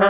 It's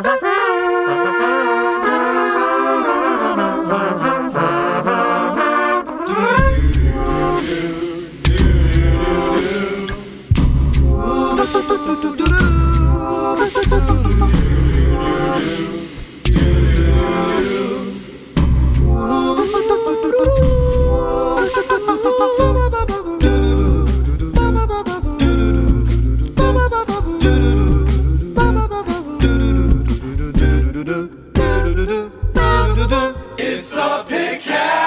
the Pikcast!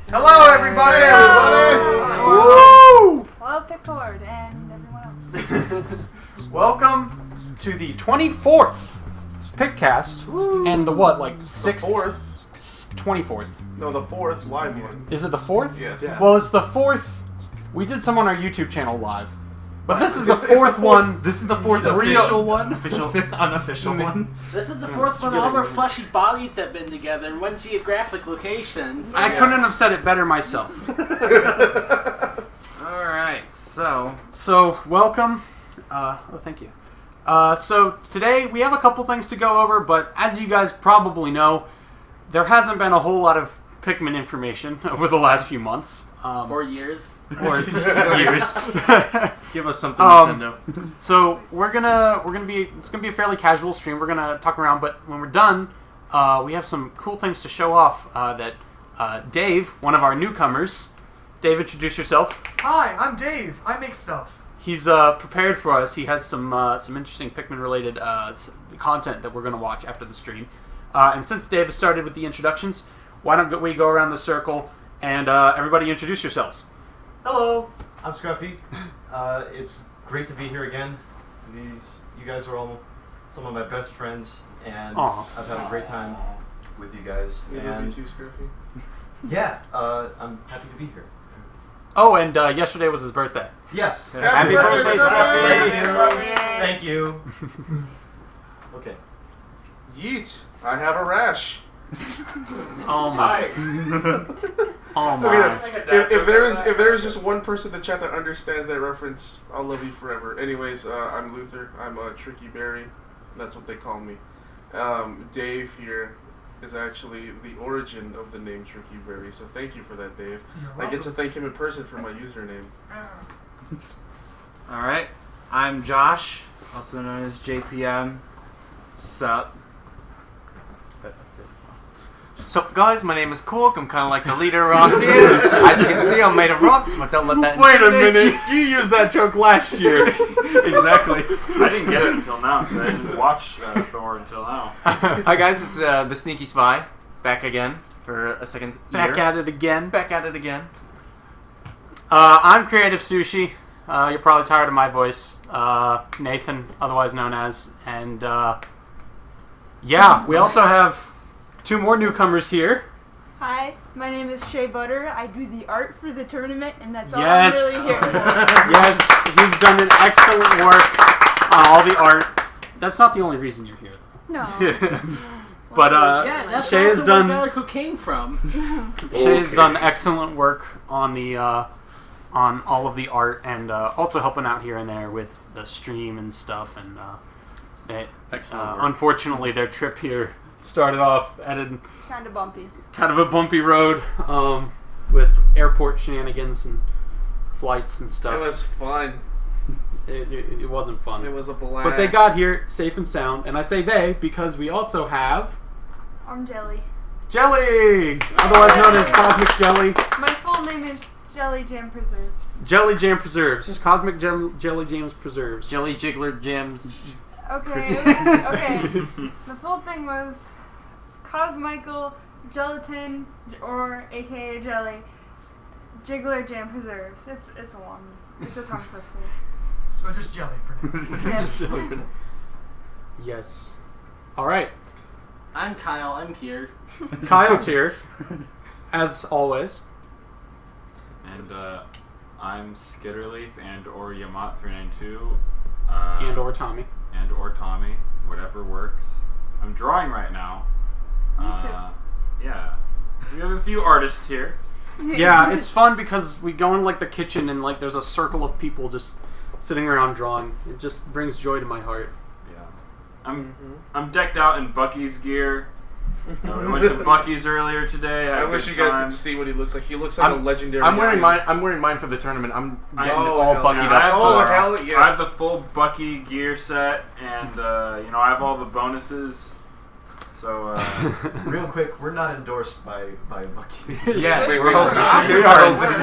Hello, everybody! Woo! Hello, Pickard and everyone else. Welcome to the 24th Pikcast and the what, like 6th? 24th. No, the 4th live one. Is it the 4th? Yes. Yeah. Well, it's the 4th. We did some on our YouTube channel live. But this is the 4th one. This is the 4th official one. Official, 5th unofficial one. This is the 4th one all of our fleshy bodies have been together in one geographic location. I couldn't have said it better myself. Alright, so welcome. Thank you. So today we have a couple things to go over, but as you guys probably know, there hasn't been a whole lot of Pikmin information over the last few months. Or years. Or years. give us something, Nintendo. So it's gonna be a fairly casual stream. We're gonna talk around, but when we're done, we have some cool things to show off. That Dave, one of our newcomers, Dave, introduce yourself. Hi, I'm Dave. I make stuff. He's prepared for us. He has some interesting Pikmin related content that we're gonna watch after the stream. And since Dave has started with the introductions, why don't we go around the circle and everybody introduce yourselves. Hello, I'm Scruffy. It's great to be here again. You guys are all some of my best friends, and I've had a great time with you guys. We love you too, Scruffy. Yeah, I'm happy to be here. Oh, and yesterday was his birthday. Yes. Happy birthday, Scruffy! Thank you. Okay. Yeet! I have a rash. Oh my! Oh my! Okay, if there is just one person in the chat that understands that reference, I'll love you forever. Anyways, I'm Luther. I'm a Tricky Berry. That's what they call me. Dave here is actually the origin of the name Tricky Berry. So thank you for that, Dave. I get to thank him in person for my username. Alright, I'm Josh, also known as JPM. Sup? Sup guys, my name is Cork, I'm kind of like the leader around here. As you can see, I'm made of rocks, but don't let that Wait a minute, you used that joke last year. Exactly. I didn't get it until now, because I didn't watch Thor until now. Hi guys, it's the Sneaky Spy, back again for a second year. Back at it again. Back at it again. I'm Creative Sushi. You're probably tired of my voice. Nathan, otherwise known as. And yeah, we also have 2 more newcomers here. Hi, my name is Shea Butter. I do the art for the tournament, and that's all Yes. I'm really here for. Yes, he's done an excellent work on all the art. That's not the only reason you're here, No. though. But Yeah, that's Shea has also done. where Valor came from. Shea has done excellent work on the on all of the art, and also helping out here and there with the stream and stuff. And unfortunately, their trip here started off at Kind of bumpy. kind of a bumpy road with airport shenanigans and flights and stuff. It was fun. It wasn't fun. It was a blast. But they got here safe and sound, and I say they because we also have I'm Jelly. Jelly, otherwise known as Cosmic Jelly. My full name is Jelly Jam Preserves. Jelly Jam Preserves. Cosmic Jelly Jams Preserves. Jelly Jiggler Gems. Okay, the full thing was Cosmichael, Gelatin, or AKA Jelly, Jiggler Jam Preserves. It's a tongue twister. So just jelly for now. Yes. Yes. All right. I'm Kyle. I'm here. Kyle's here, as always. And I'm Skitterleaf and or Yamat392. And or Tommy. And or Tommy. Whatever works. I'm drawing right now. Me too. Yeah. We have a few artists here. Yeah, it's fun because we go in like the kitchen and like there's a circle of people just sitting around drawing. It just brings joy to my heart. Yeah. I'm decked out in Bucky's gear. We went to Bucky's earlier today. I wish you guys could see what he looks like. He looks like a legendary. I'm wearing mine. I'm wearing mine for the tournament. I'm getting all buckied yeah. up. Yes. I have the full Bucky gear set, and I have all the bonuses. So real quick, we're not endorsed by Bucky. Yeah, wait, we are.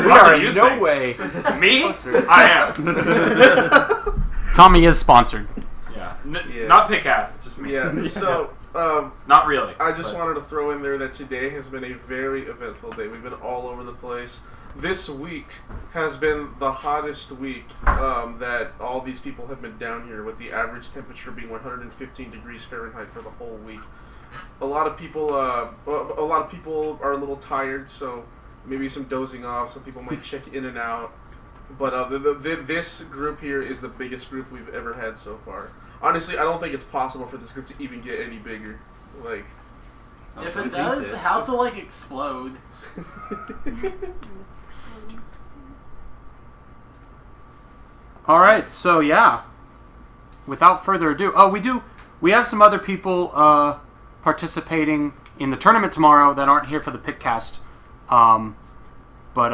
What do you No think? way. Me? I am. Tommy is sponsored. Yeah. Not Pikcast, just me. Yeah. So. Not really. I just wanted to throw in there that today has been a very eventful day. We've been all over the place. This week has been the hottest week that all these people have been down here, with the average temperature being 115 degrees Fahrenheit for the whole week. A lot of people are a little tired, so maybe some dozing off. Some people might check in and out. But this group here is the biggest group we've ever had so far. Honestly, I don't think it's possible for this group to even get any bigger. Like, if it does, the house will explode. All right, so yeah. Without further ado, we have some other people participating in the tournament tomorrow that aren't here for the Pikcast, but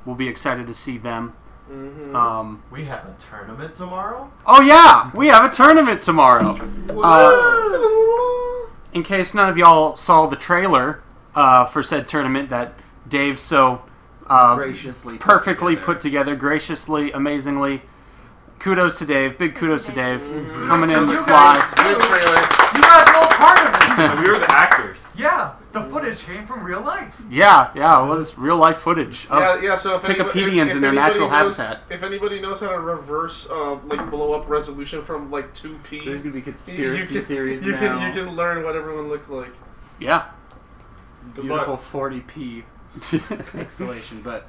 we'll be excited to see them. Mm-hmm. We have a tournament tomorrow? Oh yeah, we have a tournament tomorrow. In case none of y'all saw the trailer for said tournament that Dave so graciously perfectly put together, graciously, amazingly. Kudos to Dave. Big kudos to Dave. Coming in to fly. Good trailer. You guys are all part of it. We were the actors. Yeah, the footage came from real life. Yeah, it was real life footage of So if Pikipedians in their natural habitat. If anybody knows how to reverse blow up resolution from 2p, There's gonna be conspiracy theories you now. You can learn what everyone looks like. Yeah. Beautiful 40p pixelation, but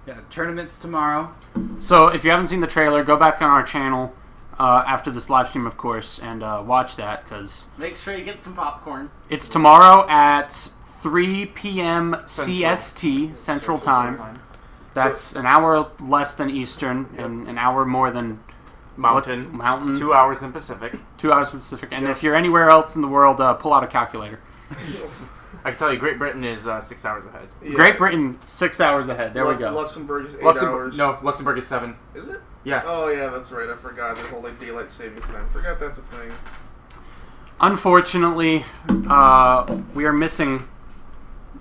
yeah, tournament's tomorrow. So if you haven't seen the trailer, go back on our channel after this live stream, of course, and watch that, because Make sure you get some popcorn. it's tomorrow at 3 p.m. CST, Central Time. That's an hour less than Eastern and an hour more than Mountain. 2 hours in Pacific. 2 hours in Pacific. And if you're anywhere else in the world, pull out a calculator. I can tell you, Great Britain is 6 hours ahead. Yeah. Great Britain, 6 hours ahead. There we go. Luxembourg is 8 hours. No, Luxembourg is 7. Is it? Yeah. Oh yeah, that's right. I forgot. There's whole daylight savings time. Forgot that's a thing. Unfortunately, we are missing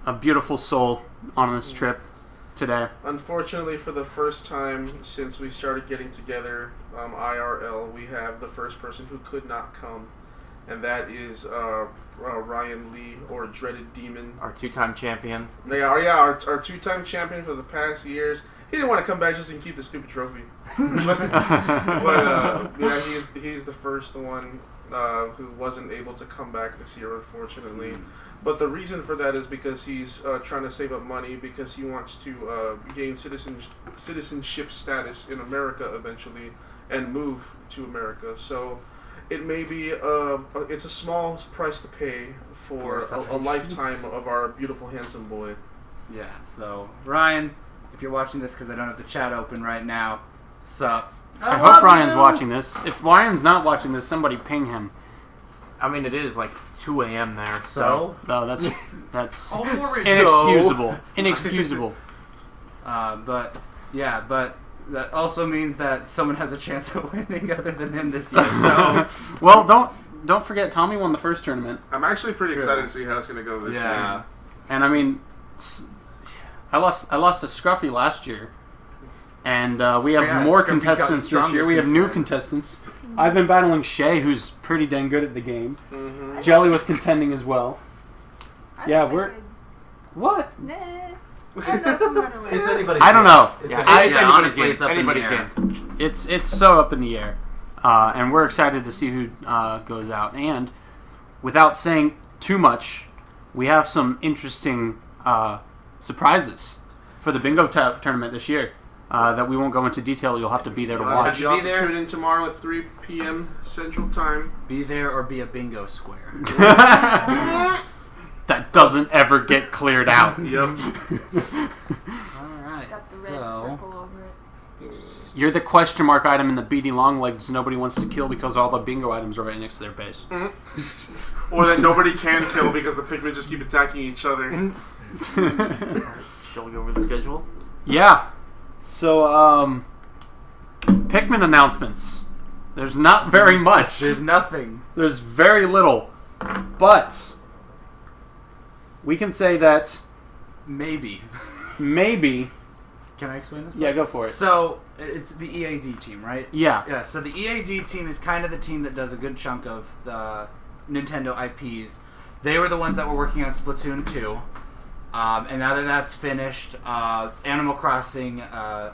a beautiful soul on this trip today. Unfortunately, for the first time since we started getting together IRL, we have the first person who could not come, and that is Ryan Lee, or Dreaded Demon. Our 2-time champion. Our 2-time champion for the past years. He didn't want to come back just to keep the stupid trophy. But he's the first one who wasn't able to come back this year, unfortunately. But the reason for that is because he's trying to save up money, because he wants to gain citizenship status in America eventually and move to America. So it may be it's a small price to pay for a lifetime of our beautiful, handsome boy. Yeah, so Ryan, if you're watching this, because I don't have the chat open right now, sup? I hope Ryan's watching this. If Ryan's not watching this, somebody ping him. I mean, it is 2 a.m. there, so... No, that's inexcusable. Inexcusable. But that also means that someone has a chance of winning other than him this year. So, well, don't forget, Tommy won the first tournament. I'm actually pretty excited to see how it's going to go this year. And I mean, I lost to Scruffy last year. And we have more contestants this year. We have new contestants. I've been battling Shay, who's pretty dang good at the game. Mm-hmm. Jelly was contending as well. I'm we're... good. What? Nah. I don't know if I'm gonna win. It's anybody's I don't game. know. It's Yeah, anybody's game. honestly, game. it's up in the Anybody's air. game. It's so up in the air. And we're excited to see who goes out. And without saying too much, we have some interesting surprises for the bingo tournament this year that we won't go into detail. You'll have to be there to watch. You'll have to tune in tomorrow at 3 p.m. Central Time. Be there or be a bingo square. That doesn't ever get cleared out. Yep. Alright, Got the red so... circle over it. You're the question mark item in the beady long legs nobody wants to kill because all the bingo items are right next to their base. Or that nobody can kill because the Pikmin just keep attacking each other. Shall we go over the schedule? Yeah. So, Pikmin announcements. There's not very much. There's nothing. There's very little. But we can say that Maybe. maybe... Can I explain this? Yeah, go for it. So, it's the EAD team, right? Yeah. Yeah, so the EAD team is kind of the team that does a good chunk of the Nintendo IPs. They were the ones that were working on Splatoon 2. And now that that's finished, Animal Crossing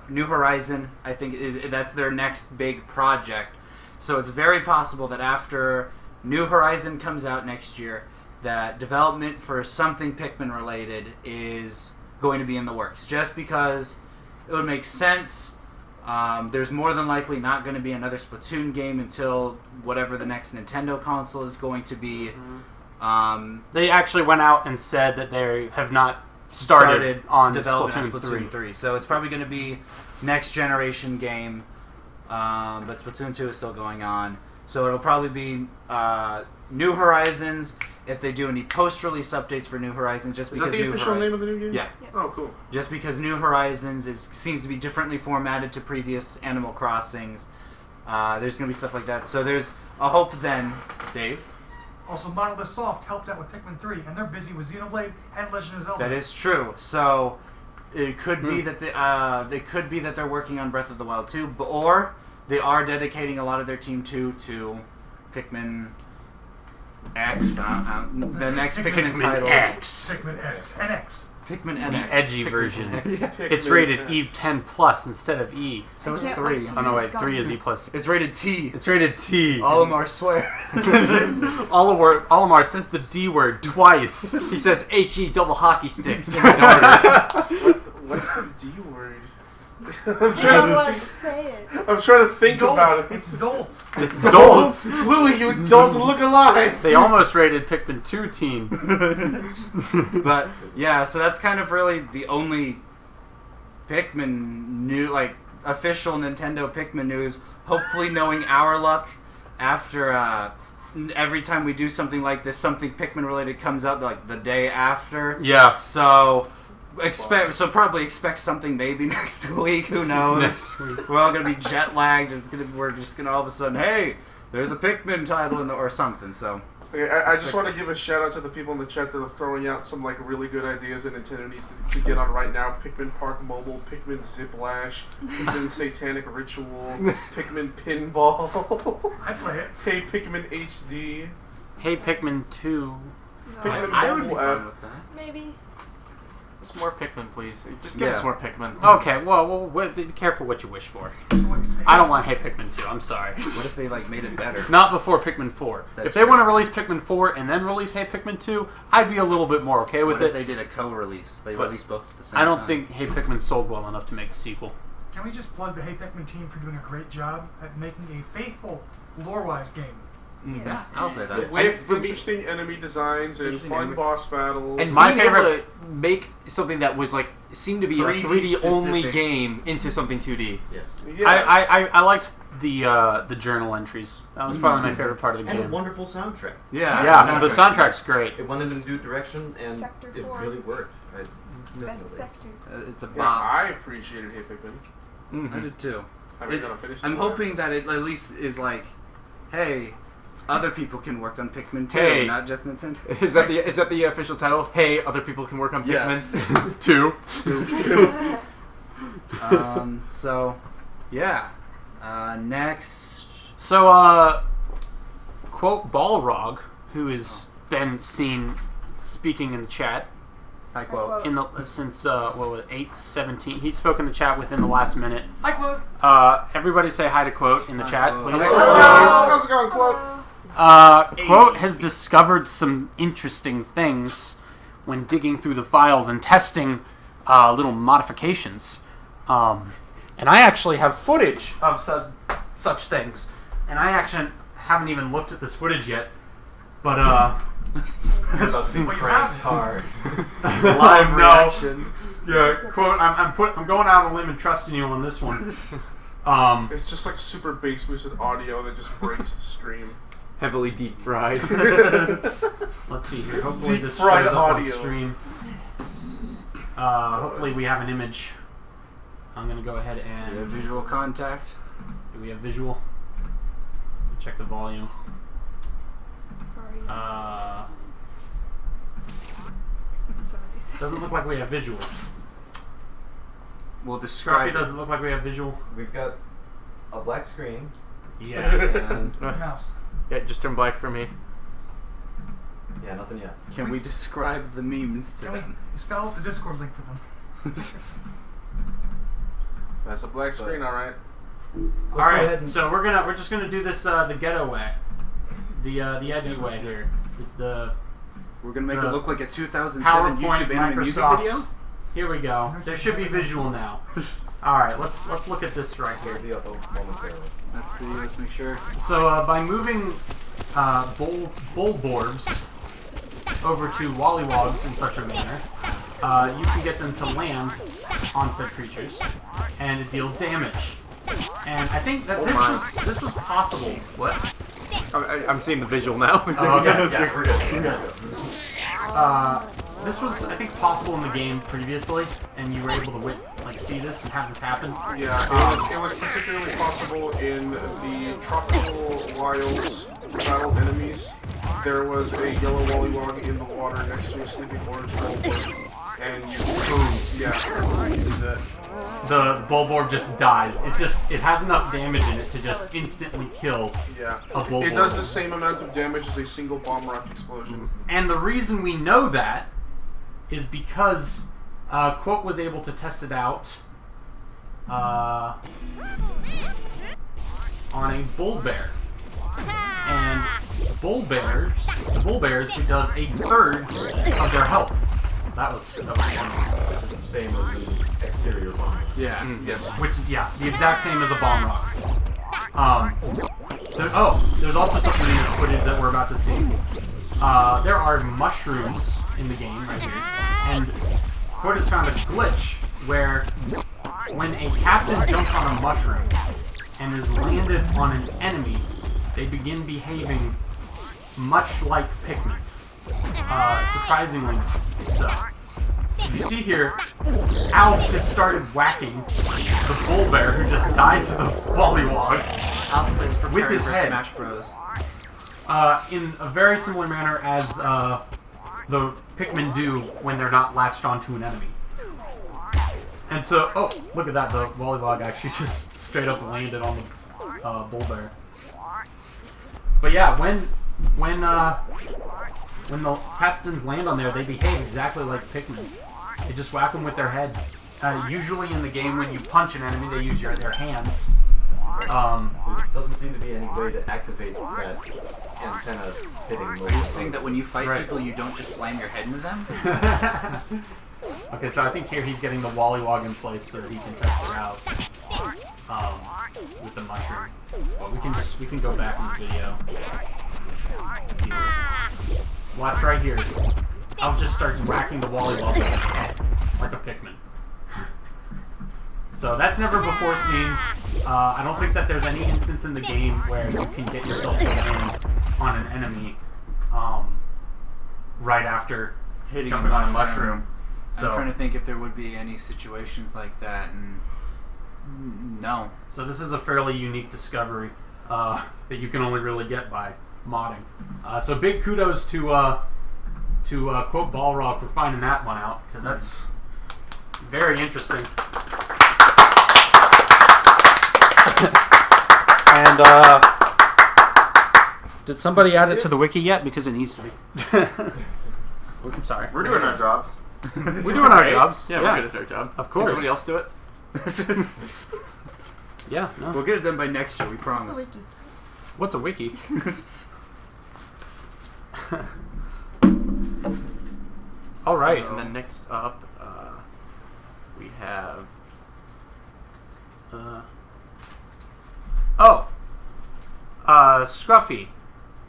New Horizon, I think that's their next big project. So it's very possible that after New Horizon comes out next year, that development for something Pikmin related is going to be in the works. Just because it would make sense. There's more than likely not going to be another Splatoon game until whatever the next Nintendo console is going to be. They actually went out and said that they have not started on development Splatoon on Splatoon 3. So it's probably going to be next generation game, but Splatoon 2 is still going on. So it'll probably be New Horizons if they do any post-release updates for New Horizons. Just Is because that the New official Horizons, name of the new game? yeah. Yes. Oh, cool. Just because New Horizons seems to be differently formatted to previous Animal Crossings. There's going to be stuff like that. So there's a hope then, Dave. Also, Monolith Soft helped out with Pikmin 3, and they're busy with Xenoblade and Legend of Zelda. That is true. So it could be that they could be that they're working on Breath of the Wild 2, or they are dedicating a lot of their team to Pikmin X, the next Pikmin title. X. Pikmin X. NX. Pikmin The NX. edgy Pikmin version. NX. It's rated E10 plus instead of E. So it's I can't 3. wait to Oh no, wait, use 3 is E guns. plus. It's rated T. It's rated T. Olimar swear. Olimar says the D word twice. He says HE double hockey sticks. In order. What's the D word? I don't want to say it. I'm trying to think Dolt. about it. It's Dolt. It's Dolt. Louie, you don't look alive. They almost rated Pikmin 2 teen. But yeah, so that's kind of really the only Pikmin new, like official Nintendo Pikmin news. Hopefully, knowing our luck, after every time we do something like this, something Pikmin related comes up like the day after. Yeah. So probably expect something maybe next week. Who knows? Next week. We're all gonna be jet lagged. We're just gonna all of a sudden, hey, there's a Pikmin title or something. So. Okay, I just want to give a shout out to the people in the chat that are throwing out some like really good ideas that Nintendo needs to get on right now. Pikmin Park Mobile, Pikmin Ziplash, Pikmin Satanic Ritual, Pikmin Pinball. I play it. Hey Pikmin HD, Hey Pikmin 2. Pikmin I would be Mobile fine app. with that. Maybe. Just more Pikmin, please. Just give us Yeah. more Pikmin. Okay, well, be careful what you wish for. I don't want Hey Pikmin 2, I'm sorry. What if they like made it better? Not before Pikmin 4. That's If they true. want to release Pikmin 4 and then release Hey Pikmin 2, I'd be a little bit more okay with What if it. they did a co-release? They But released both at the same I time. don't think Hey Pikmin sold well enough to make a sequel. Can we just plug the Hey Pikmin team for doing a great job at making a faithful, lore-wise game? Yeah, I'll say that. With interesting enemy designs and Interesting fun enemy- boss battles. And My being able favorite- to make something that was like seemed to be 3D a 3D only specific. game into something 2D. yeah. I liked the journal entries. That was probably my favorite part of the And a game. wonderful soundtrack. Yeah, the soundtrack's great. It went in a new direction, and Sector it 4. really worked. Best sector. It's a Yeah, bop. I appreciated Hey Pikmin. I did too. I mean, gonna finish I'm it. hoping that it at least is like, hey, other people can work on Pikmin too, Hey. not just Nintendo. Is that the official title? Hey, other people can work on Pikmin. Yes. 2. So, yeah. Next. So, quote Balrog, who has been seen speaking in the chat. Hi, quote. Since 8:17, he spoke in the chat within the last minute. Hi, quote. Everybody say hi to quote in the chat, Quote. please. How's it going, quote? Quote has discovered some interesting things when digging through the files and testing little modifications. And I actually have footage of such things. And I actually haven't even looked at this footage yet. But, You're about to be pranked hard. live reaction. Yeah, quote, I'm going out on a limb and trusting you on this one. It's just like super bass boosted audio that just breaks the stream. Heavily deep fried. Let's see here. Hopefully Deep this fried shows up on audio. stream. Hopefully we have an image. I'm gonna go ahead and Do we have visual contact? do we have visual? Check the volume. Doesn't look like we have visual. We'll Scruffy, describe. doesn't look like we have visual. We've got a black screen. Yeah. And Mouse. Yeah, just turn black for me. yeah, nothing yet. Can we describe the memes to Can we them? spell out the Discord link for them? That's a black screen, all right. Let's All go right. ahead and So we're just gonna do this the ghetto way, the edgy way here. The We're gonna make it look like a 2007 PowerPoint YouTube anime music Microsoft. video. Here we go. There should be visual now. All right. Let's look at this right here. it'll be up momentarily. Let's see. Let's make sure. So by moving bullborbs over to wollywogs in such a manner, you can get them to land on said creatures, and it deals damage. And I think that this was possible. What? I'm seeing the visual now. Oh, okay. Yeah, we're good. This was, I think, possible in the game previously, and you were able to see this and have this happen. Yeah, it was particularly possible in the tropical wilds battle enemies. There was a yellow wollywog in the water next to a sleeping orange bullborb, and The bullborb just dies. It has enough damage in it to just instantly kill a bullborb. It does the same amount of damage as a single bomb rock explosion. And the reason we know that is because Quote was able to test it out on a bull bear. And the bull bears, it does a third of their health. That was fun. Which is the same as the exterior bomb. Yeah. Yes. Which is, the exact same as a bomb rock. There's also something in this footage that we're about to see. There are mushrooms in the game right here, and Quote has found a glitch where when a captain jumps on a mushroom and is landed on an enemy, they begin behaving much like Pikmin. Surprisingly so. You see here, Alf just started whacking the bull bear who just died to the wollywog Alf is preparing with his for head. Smash Bros. In a very similar manner as the Pikmin do when they're not latched onto an enemy. And so, look at that, the wollywog actually just straight up landed on the bull bear. But yeah, when the captains land on there, they behave exactly like Pikmin. They just whack them with their head. Usually in the game, when you punch an enemy, they use their hands. There doesn't seem to be any way to activate that antenna hitting motion. Are you saying that when you fight Right. people, you don't just slam your head into them? Okay, so I think here he's getting the wollywog in place so that he can test it out with the mushroom. But we can go back in the video. Here. Watch right here. Elf just starts whacking the wollywog with his head like a Pikmin. So that's never before seen. I don't think that there's any instance in the game where you can get yourself to land on an enemy right after Hitting jumping on a mushroom. I'm trying to think if there would be any situations like that, and no. So this is a fairly unique discovery that you can only really get by modding. So big kudos to quote Balrog for finding that one out, because that's very interesting. And did somebody add it to the wiki yet? Because it needs to be. I'm sorry. We're doing our jobs. We're doing our jobs. Yeah, we're good at our job. Of course. Can somebody else do it? Yeah, no. We'll get it done by next year, we promise. What's a wiki? What's a wiki? All right. And then next up, we have. Scruffy,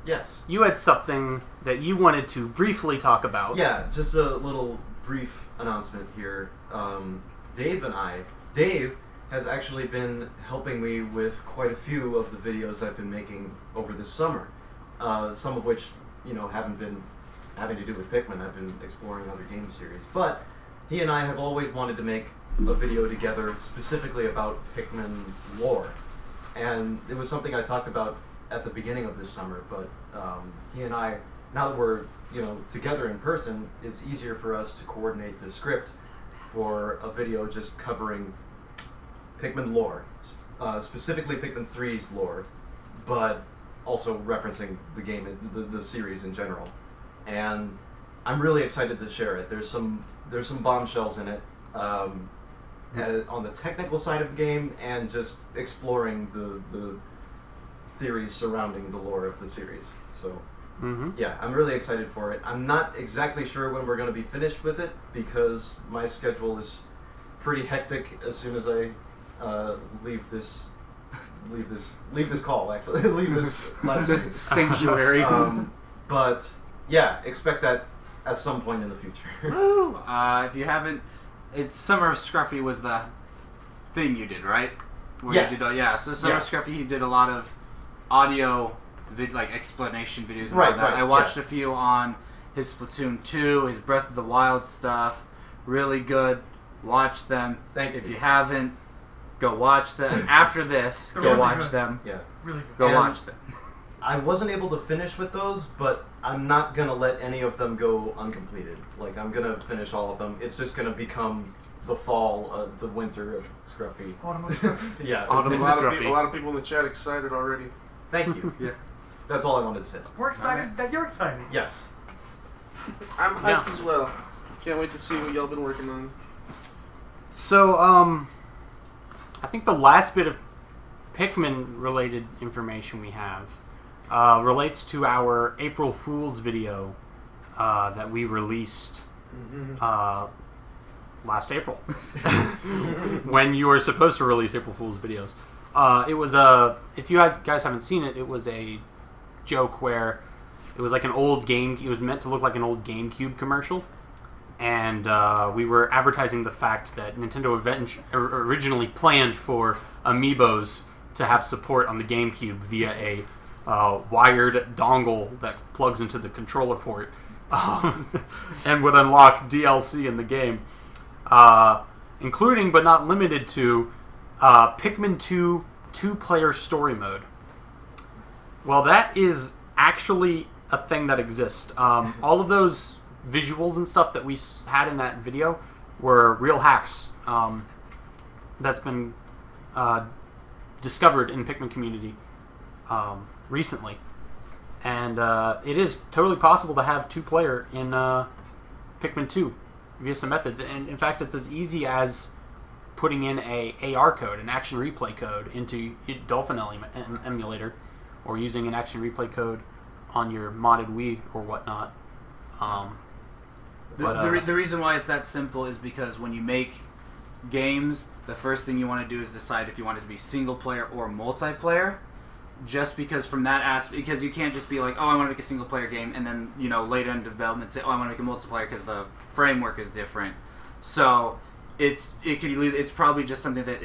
Yes. you had something that you wanted to briefly talk about. Yeah, just a little brief announcement here. Dave has actually been helping me with quite a few of the videos I've been making over this summer. Some of which, haven't been having to do with Pikmin. I've been exploring other game series. But he and I have always wanted to make a video together specifically about Pikmin lore. And it was something I talked about at the beginning of this summer, but he and I, now that we're together in person, it's easier for us to coordinate the script for a video just covering Pikmin lore, specifically Pikmin 3's lore, but also referencing the game, the series in general. And I'm really excited to share it. There's some bombshells in it. On the technical side of the game, and just exploring the theories surrounding the lore of the series. So, yeah, I'm really excited for it. I'm not exactly sure when we're going to be finished with it, because my schedule is pretty hectic as soon as I leave this call, actually. leave this sanctuary. But, yeah, expect that at some point in the future. Woo! If you haven't... Summer of Scruffy was the thing you did, right? Where Yeah. You did, so Summer of Scruffy, he did a lot of audio, explanation videos and all that. Right, I watched a few on his Splatoon 2, his Breath of the Wild stuff. Really good. Watch them. If you haven't, go watch them. After this, They're go really watch good. them. Yeah. Really good. Go And watch them. I wasn't able to finish with those, but I'm not going to let any of them go uncompleted. I'm going to finish all of them. It's just going to become the fall, the winter of Scruffy. Autumn of Scruffy. Yeah. A lot of people in the chat excited already. Thank you. Yeah. That's all I wanted to say. We're excited that you're excited. Yes. I'm hyped as well. Can't wait to see what y'all been working on. So, I think the last bit of Pikmin-related information we have relates to our April Fool's video that we released last April, when you were supposed to release April Fool's videos. It was if you guys haven't seen it, it was a joke where it was like an old game. It was meant to look like an old GameCube commercial, and we were advertising the fact that Nintendo originally planned for Amiibos to have support on the GameCube via a wired dongle that plugs into the controller port and would unlock DLC in the game, including but not limited to Pikmin 2 two-player story mode. Well, that is actually a thing that exists. All of those visuals and stuff that we had in that video were real hacks that's been discovered in the Pikmin community recently. And it is totally possible to have two-player in Pikmin 2 via some methods. And in fact, it's as easy as putting in a AR code, an action replay code, into Dolphin emulator, or using an action replay code on your modded Wii or whatnot. The reason why it's that simple is because when you make games, the first thing you want to do is decide if you want it to be single player or multiplayer. Just because from that aspect, because you can't just be like, oh, I want to make a single player game, and then later in development say, oh, I want to make a multiplayer because the framework is different. So it's probably just something that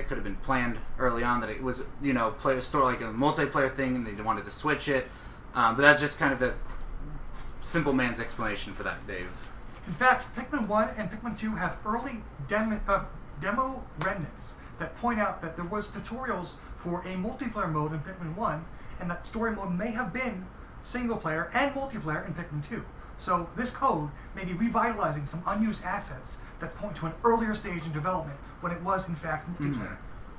could have been planned early on, that it was play a story like a multiplayer thing, and they wanted to switch it. But that's just kind of the simple man's explanation for that, Dave. In fact, Pikmin 1 and Pikmin 2 have early demo remnants that point out that there was tutorials for a multiplayer mode in Pikmin 1, and that story mode may have been single player and multiplayer in Pikmin 2. So this code may be revitalizing some unused assets that point to an earlier stage in development when it was in fact multiplayer.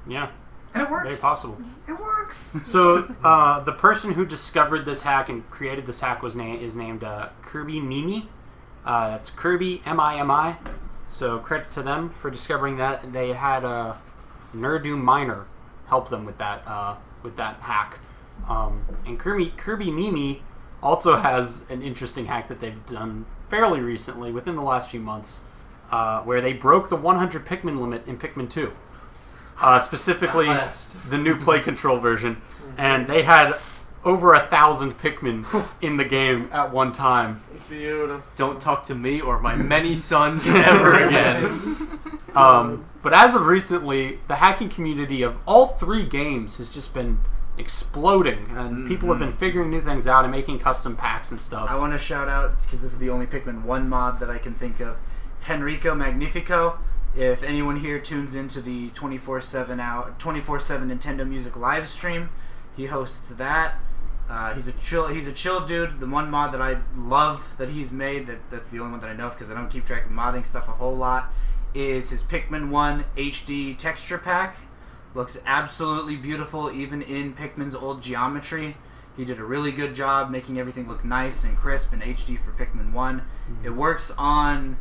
Yeah. And it works. Very possible. It works. So the person who discovered this hack and created this hack is named Kirby Mimi. That's Kirby Mimi. So credit to them for discovering that. They had Nerdu Miner help them with that hack. And Kirby Mimi also has an interesting hack that they've done fairly recently, within the last few months, where they broke the 100 Pikmin limit in Pikmin 2. Specifically, the new play control version. And they had over 1,000 Pikmin in the game at one time. Beautiful. Don't talk to me or my many sons ever again. But as of recently, the hacking community of all 3 games has just been exploding, and people have been figuring new things out and making custom packs and stuff. I want to shout out, because this is the only Pikmin 1 mod that I can think of, Henrico Magnifico. If anyone here tunes into the 24/7 Nintendo Music live stream, he hosts that. He's a chill dude. The one mod that I love that he's made, that's the only one that I know of because I don't keep track of modding stuff a whole lot, is his Pikmin 1 HD texture pack. Looks absolutely beautiful even in Pikmin's old geometry. He did a really good job making everything look nice and crisp and HD for Pikmin 1. It works on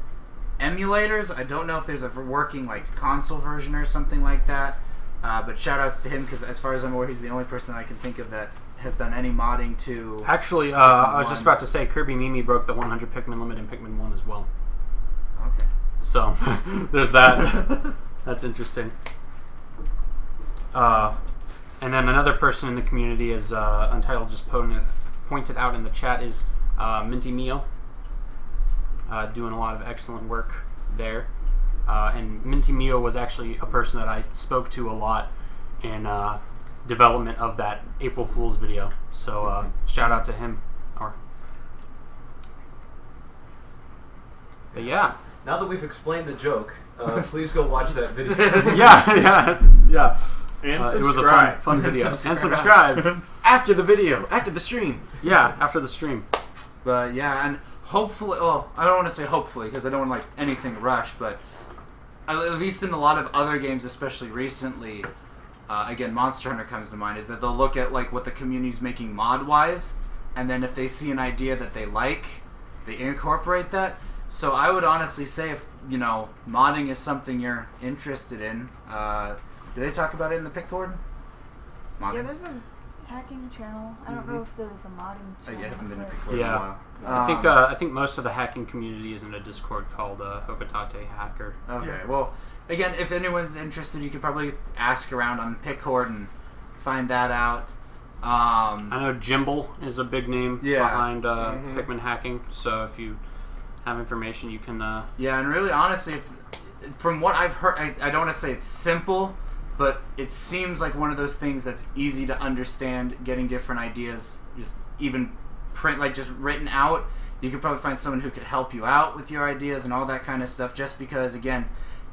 emulators. I don't know if there's a working like console version or something like that. But shout outs to him because as far as I'm aware, he's the only person I can think of that has done any modding to... Actually, I was just about to say Kirby Mimi broke the 100 Pikmin limit in Pikmin 1 as well. Okay. So, there's that. That's interesting. And then another person in the community is Untitled just pointed out in the chat is Minty Mio. Doing a lot of excellent work there. And Minty Mio was actually a person that I spoke to a lot in development of that April Fool's video. So shout out to him. But yeah. Now that we've explained the joke, please go watch that video. yeah. And it was a fun video. And subscribe. After the video. After the stream. Yeah, after the stream. But yeah, and hopefully, well, I don't want to say hopefully because I don't want like anything rush, but at least in a lot of other games, especially recently, again, Monster Hunter comes to mind, is that they'll look at like what the community's making mod-wise, and then if they see an idea that they like, they incorporate that. So I would honestly say if, modding is something you're interested in, do they talk about it in the Pikboard? Yeah, there's a hacking channel. I don't know if there was a modding channel. I haven't been in Pikboard in a Yeah. while. I think most of the hacking community is in a Discord called Hokotate Hacker. Okay, Yeah. well, again, if anyone's interested, you could probably ask around on Pikboard and find that out. I know Jimble is a big name behind Pikmin hacking, so if you have information, you can... Yeah, and really, honestly, from what I've heard, I don't want to say it's simple, but it seems like one of those things that's easy to understand, getting different ideas, just even just written out. You could probably find someone who could help you out with your ideas and all that kind of stuff, just because, again,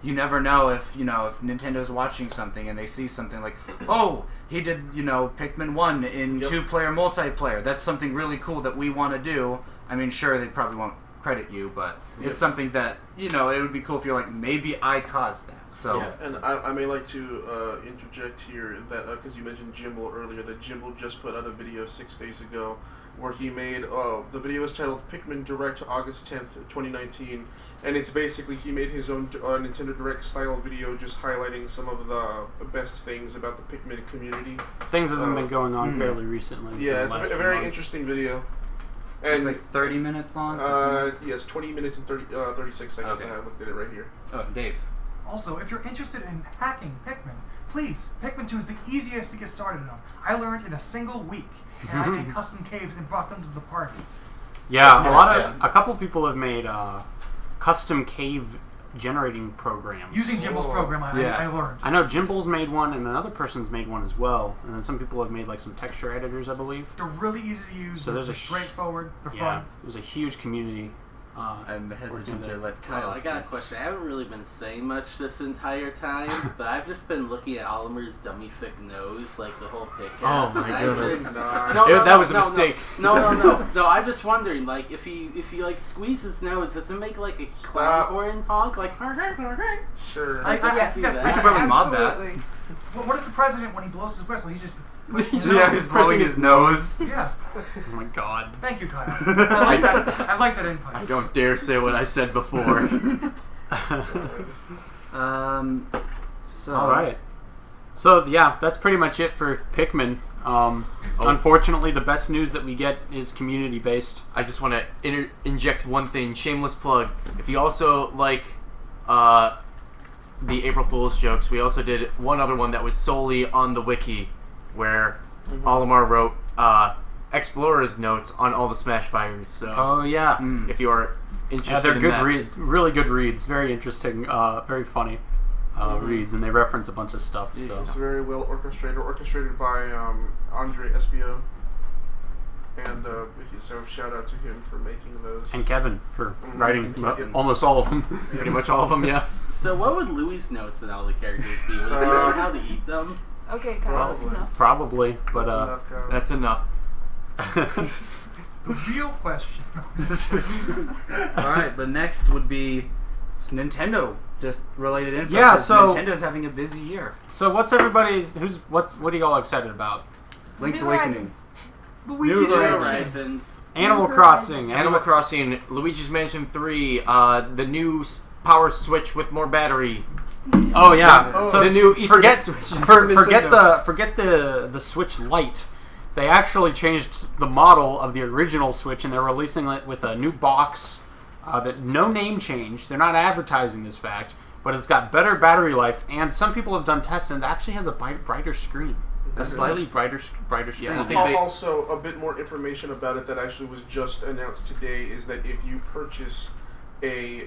you never know if Nintendo's watching something and they see something like, oh, he did, Pikmin 1 in 2-player multiplayer. That's something really cool that we want to do. I mean, sure, they probably won't credit you, but it's something that, it would be cool if you're like, maybe I caused that. So, And I may like to interject here that, because you mentioned Jimble earlier, that Jimble just put out a video 6 days ago where he made, the video is titled Pikmin Direct August 10th, 2019, and it's basically, he made his own Nintendo Direct style video just highlighting some of the best things about the Pikmin community. Things that have been going on fairly recently. Yeah, it's a very interesting video. And it's like 30 minutes long? Yes, 20 minutes and 36 seconds. Okay. I looked at it right here. Oh, Dave. Also, if you're interested in hacking Pikmin, please, Pikmin 2 is the easiest to get started on. I learned in a single week, and I made custom caves and brought them to the party. Yeah, a couple people have made custom cave generating programs. Using Jimble's program, I learned. I know Jimble's made one, and another person's made one as well. And then some people have made like some texture editors, I believe. They're really easy to use. So there's they're straightforward. They're fun. There's a huge community. I'm hesitant to let Kyle I got a question. I haven't really been saying much this entire time, but I've just been looking at Oliver's dummy thick nose, like the whole Pikcast. Oh my goodness. That was a mistake. No, I'm just wondering, like, if he like squeeze his nose, does it make like a clown horn honk, like? Sure. Yes, we could probably mod that. What if the president, when he blows his whistle, he's just... He's blowing his nose. Yeah. Oh my god. Thank you, Kyle. I like that input. I don't dare say what I said before. All right. So yeah, that's pretty much it for Pikmin. Unfortunately, the best news that we get is community based. I just want to inject one thing, shameless plug. If you also like the April Fool's jokes, we also did one other one that was solely on the wiki, where Olimar wrote Explorer's notes on all the Smash Fires. So, oh yeah, if you are interested, they're in good that. really good reads, very interesting, very funny reads, and they reference a bunch of stuff. So It's very well orchestrated by Andre Espio, and so shout out to him for making those. And Kevin for writing almost all of them, pretty much all of them. Yeah. So what would Louis' notes on all the characters be? Would he know how to eat them? Okay, Kyle, that's enough. Probably, but That's enough, The real question. Alright, but next would be Nintendo. Just related info. Yeah, 'cause so Nintendo's having a busy year. So what's everybody's? What are you all excited about? Link's New Awakening. Horizons. Luigi's New Mansion. Horizons. Animal Crossing. Animal Crossing, Luigi's Mansion 3, the new power switch with more battery. Oh yeah. Oh, So the new forget Ethernet switch. forget the Switch Lite. They actually changed the model of the original Switch, and they're releasing it with a new box. That no name change. They're not advertising this fact, but it's got better battery life, and some people have done tests, and it actually has a brighter screen, a slightly brighter screen. I think Also, a bit more information about it that actually was just announced today is that if you purchase a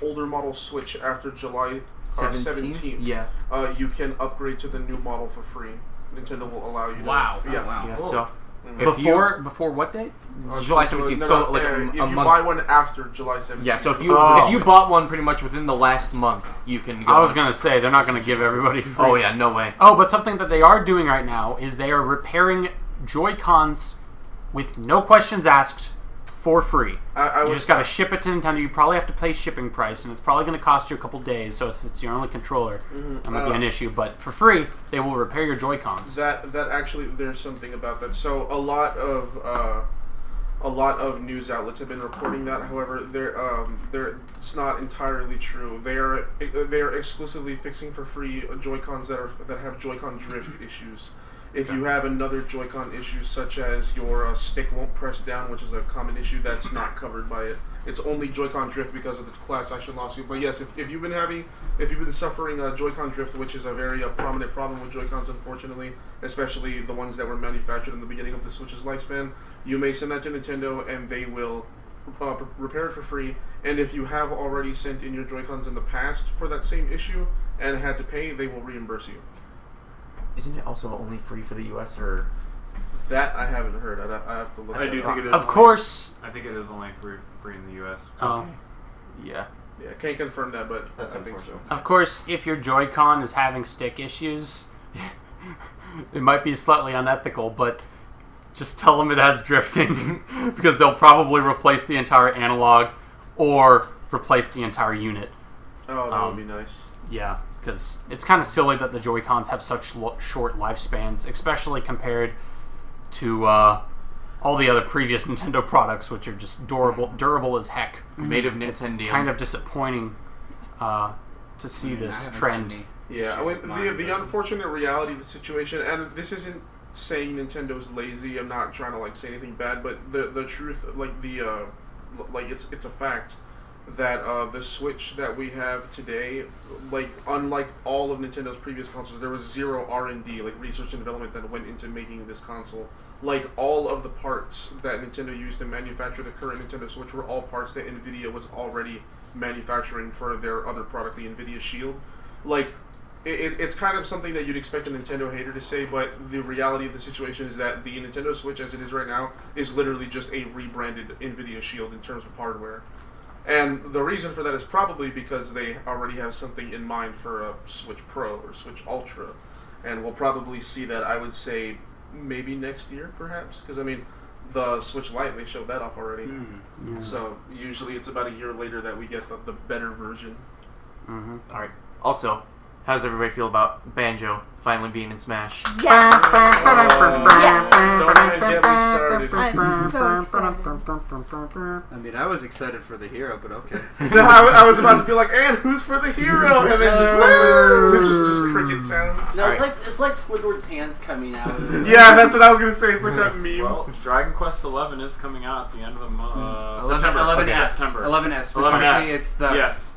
older model Switch after July 17th, Yeah. you can upgrade to the new model for free. Nintendo will allow you. Wow. To, yeah. Oh, wow. Yeah, Cool. so Before what date? July 17th. So like if a you month. buy one after July 17th. Yeah. So if you bought one pretty much within the last month, you can. Go I was on. gonna say they're not gonna give everybody free. Oh yeah, no way. Oh, but something that they are doing right now is they are repairing Joy-Cons with no questions asked for free. You just got to ship it to Nintendo. You probably have to pay shipping price, and it's probably going to cost you a couple days. So if it's your only controller, that might be an issue. But for free, they will repair your Joy-Cons. That actually, there's something about that. So a lot of news outlets have been reporting that. However, it's not entirely true. They are exclusively fixing for free Joy-Cons that have Joy-Con drift issues. If you have another Joy-Con issue, such as your stick won't press down, which is a common issue, that's not covered by it. It's only Joy-Con drift because of the class action lawsuit. But yes, if you've been suffering Joy-Con drift, which is a very prominent problem with Joy-Cons, unfortunately, especially the ones that were manufactured in the beginning of the Switch's lifespan, you may send that to Nintendo, and they will repair it for free. And if you have already sent in your Joy-Cons in the past for that same issue and had to pay, they will reimburse you. Isn't it also only free for the US or? That I haven't heard. I have to look. I do think it is. Of course. I think it is only free in the US. Yeah. Yeah, can't confirm that, but That's I think so. unfortunate. Of course, if your Joy-Con is having stick issues, it might be slightly unethical, but just tell them it has drifting because they'll probably replace the entire analog or replace the entire unit. Oh, that would be nice. Yeah, because it's kind of silly that the Joy-Cons have such short lifespans, especially compared to all the other previous Nintendo products, which are just durable as heck. Made of It's Nintendo. kind of disappointing to see this trend. Yeah, the unfortunate reality of the situation, and this isn't saying Nintendo's lazy. I'm not trying to say anything bad, but the truth, it's a fact that the Switch that we have today, unlike all of Nintendo's previous consoles, there was zero R&D, research and development, that went into making this console. All of the parts that Nintendo used to manufacture the current Nintendo Switch were all parts that NVIDIA was already manufacturing for their other product, the NVIDIA Shield. It's kind of something that you'd expect a Nintendo hater to say, but the reality of the situation is that the Nintendo Switch, as it is right now, is literally just a rebranded NVIDIA Shield in terms of hardware. And the reason for that is probably because they already have something in mind for a Switch Pro or Switch Ultra. And we'll probably see that, I would say, maybe next year, perhaps. Because, the Switch Lite, they showed that off already. Yeah. So, usually it's about a year later that we get the better version. Mm-hmm. All right. Also, how's everybody feel about Banjo finally being in Smash? Yes. Yes. Don't even get me started. I'm so excited. I mean, I was excited for the hero, but okay. I was about to be like, and who's for the hero? And then just cricket sounds. No, it's like Squidward's hands coming out. Yeah, that's what I was gonna say. It's like that meme. Well, Dragon Quest 11 is coming out at the end of the month. 11S. September. 11S. Specifically, 11S. it's the... Yes.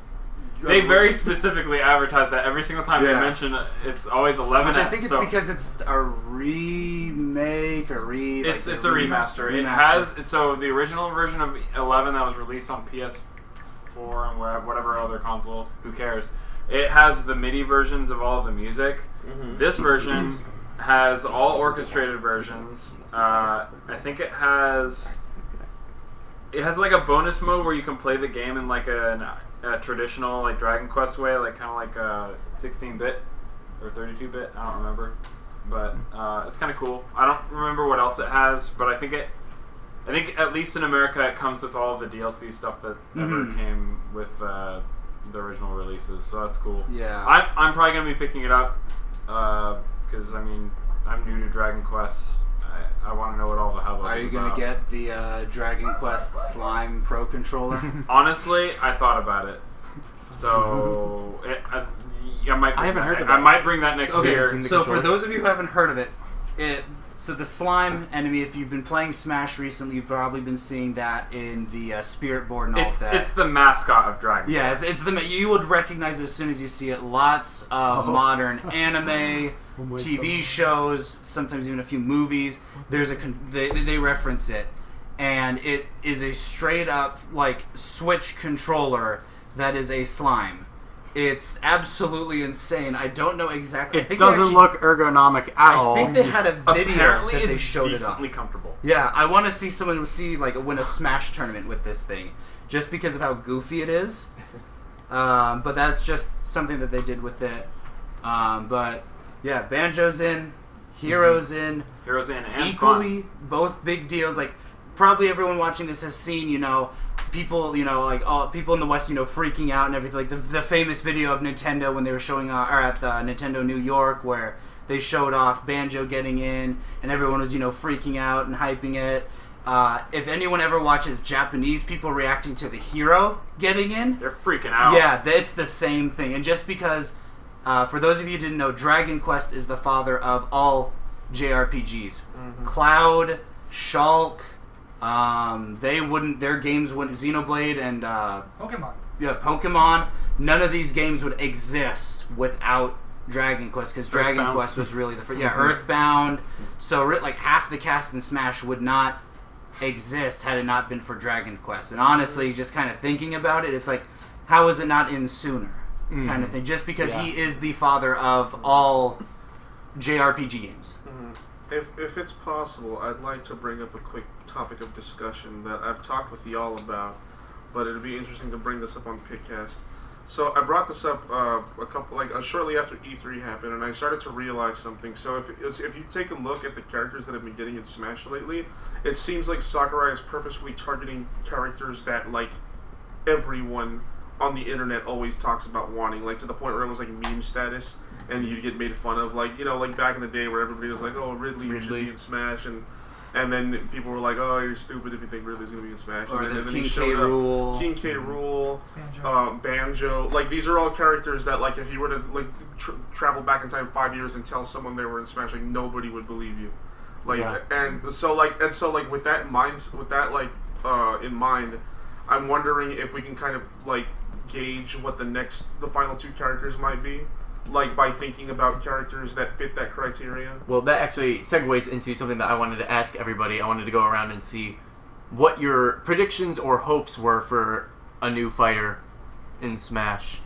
They very specifically advertise that every single time they mention it, it's always 11S. Which I think it's because it's a remake, It's a remaster. It has the original version of 11 that was released on PS4 and whatever other console. Who cares? It has the MIDI versions of all of the music. Mm-hmm. This version has all orchestrated versions. I think it has like a bonus mode where you can play the game in like a traditional like Dragon Quest way, like kind of like a 16-bit or 32-bit. I don't remember, but it's kind of cool. I don't remember what else it has, but I think at least in America it comes with all of the DLC stuff that ever came with the original releases. So that's cool. Yeah, I'm probably gonna be picking it up because I mean I'm new to Dragon Quest. I want to know what all the hubbub is. Are you going to get the Dragon Quest Slime Pro Controller? Honestly, I thought about it. So, I haven't heard of that. I might bring that next year. So for those of you who haven't heard of it, so the slime enemy, if you've been playing Smash recently, you've probably been seeing that in the Spirit board and all of that. It's the mascot of Dragon Quest. Quest. Yeah, you would recognize it as soon as you see it. Lots of modern anime, TV shows, sometimes even a few movies. They reference it, and it is a straight up like Switch controller that is a slime. It's absolutely insane. I don't know exactly. It doesn't look ergonomic at all. I think they had a video Apparently that they it's showed it decently on. comfortable. Yeah, I want to see someone win a Smash tournament with this thing, just because of how goofy it is. But that's just something that they did with it. But yeah, Banjo's in, Hero's in, and equally both big deals. Like probably everyone watching this has seen, people, like all people in the West, freaking out and everything. Like the famous video of Nintendo when they were showing or at the Nintendo New York where they showed off Banjo getting in and everyone was, freaking out and hyping it. If anyone ever watches Japanese people reacting to the hero getting in, they're freaking out. Yeah, it's the same thing. And just because, for those of you who didn't know, Dragon Quest is the father of all JRPGs. Mm-hmm. Cloud, Shulk. Their games wouldn't, Xenoblade and Pokemon. Yeah, Pokemon. None of these games would exist without Dragon Quest, because Dragon Quest was really the first. Yeah, Earthbound. So like half the cast in Smash would not exist had it not been for Dragon Quest. And honestly, just kind of thinking about it, it's like, how is it not in sooner? Kind of thing. Just because he is the father of all JRPG games. If it's possible, I'd like to bring up a quick topic of discussion that I've talked with y'all about, but it'd be interesting to bring this up on Pikcast. So I brought this up shortly after E3 happened, and I started to realize something. So if you take a look at the characters that have been getting in Smash lately, it seems like Sakurai is purposefully targeting characters that like everyone on the internet always talks about wanting, like to the point where it was like meme status. And you get made fun of, like back in the day where everybody was like, "Oh, Ridley should be in Smash," and then people were like, "Oh, you're stupid if you think Ridley's gonna be in Smash." Or and then King K. Rool, King K. Rool, Banjo. Like these are all characters that, like, if you were to like travel back in time 5 years and tell someone they were in Smash, like nobody would believe you. Like, and so with that in mind, I'm wondering if we can kind of like gauge what the final two characters might be. Like, by thinking about characters that fit that criteria? Well, that actually segues into something that I wanted to ask everybody. I wanted to go around and see what your predictions or hopes were for a new fighter in Smash.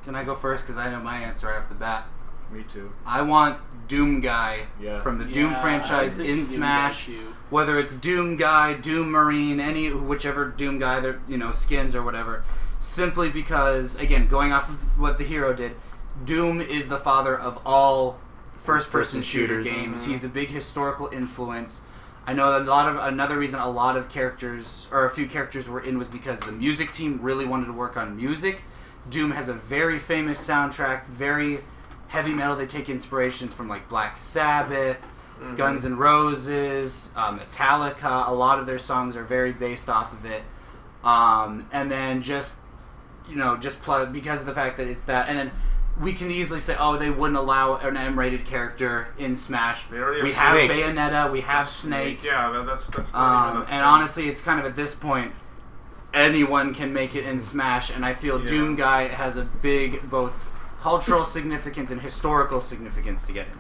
Can I go first? Because I know my answer right off the bat. Me too. I want Doom Guy from the Doom franchise in Smash. Whether it's Doom Guy, Doom Marine, whichever Doom Guy, skins or whatever. Simply because, again, going off of what the hero did, Doom is the father of all first-person shooter games. He's a big historical influence. I know another reason a lot of characters, or a few characters were in, was because the music team really wanted to work on music. Doom has a very famous soundtrack, very heavy metal, they take inspirations from like Black Sabbath, Guns N' Roses, Metallica. A lot of their songs are very based off of it. And then just because of the fact that it's that, and then we can easily say, oh, they wouldn't allow an M-rated character in Smash. We have Snake. Bayonetta, we have Snake. Yeah, that's not even and honestly, it's kind of at this point, anyone can make it in Smash, and I feel Doom Guy has a big both cultural significance and historical significance to get in.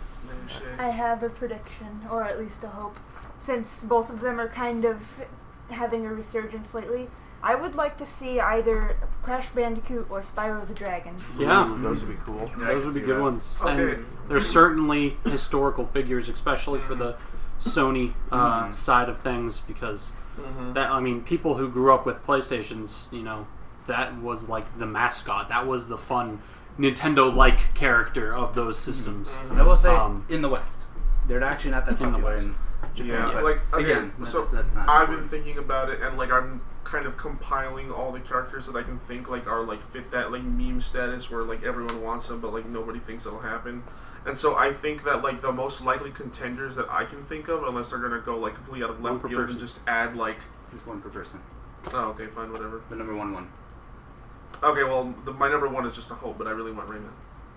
I have a prediction, or at least a hope. Since both of them are kind of having a resurgence lately, I would like to see either Crash Bandicoot or Spyro the Dragon. Yeah, Those would be cool. those would be good ones. Okay. And there's certainly historical figures, especially for the Sony side of things, because people who grew up with PlayStations, that was like the mascot. That was the fun Nintendo-like character of those systems. I will say, in the West, they're actually not that In the popular West. in Japan. Yeah, like again, so that's not I've been important. thinking about it, and like I'm kind of compiling all the characters that I can think like are like fit that like meme status where like everyone wants them, but like nobody thinks it'll happen. And so I think that like the most likely contenders that I can think of, unless they're gonna go like completely out of One left per field person. and just add like, There's one per person. oh okay, fine, whatever. The number one. Okay, well my number one is just a hope, but I really want Rayman.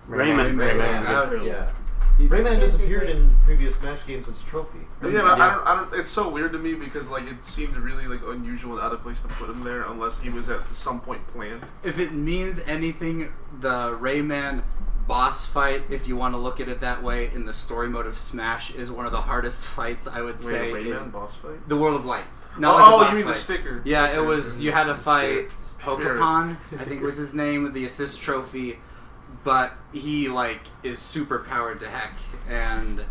Rayman. Please. Yeah. Rayman just appeared in previous Smash games as a trophy. Yeah, but I don't. It's so weird to me because like it seemed really like unusual and out of place to put him there unless he was at some point planned. If it means anything, the Rayman boss fight, if you want to look at it that way, in the story mode of Smash is one of the hardest fights, I would say. Rayman in boss fight? the World of Light. Not like a boss you mean fight. the sticker? Yeah, it was. You had to fight Spirit. Pokemon, I think was his name, with the assist trophy, but he like is super powered to heck, and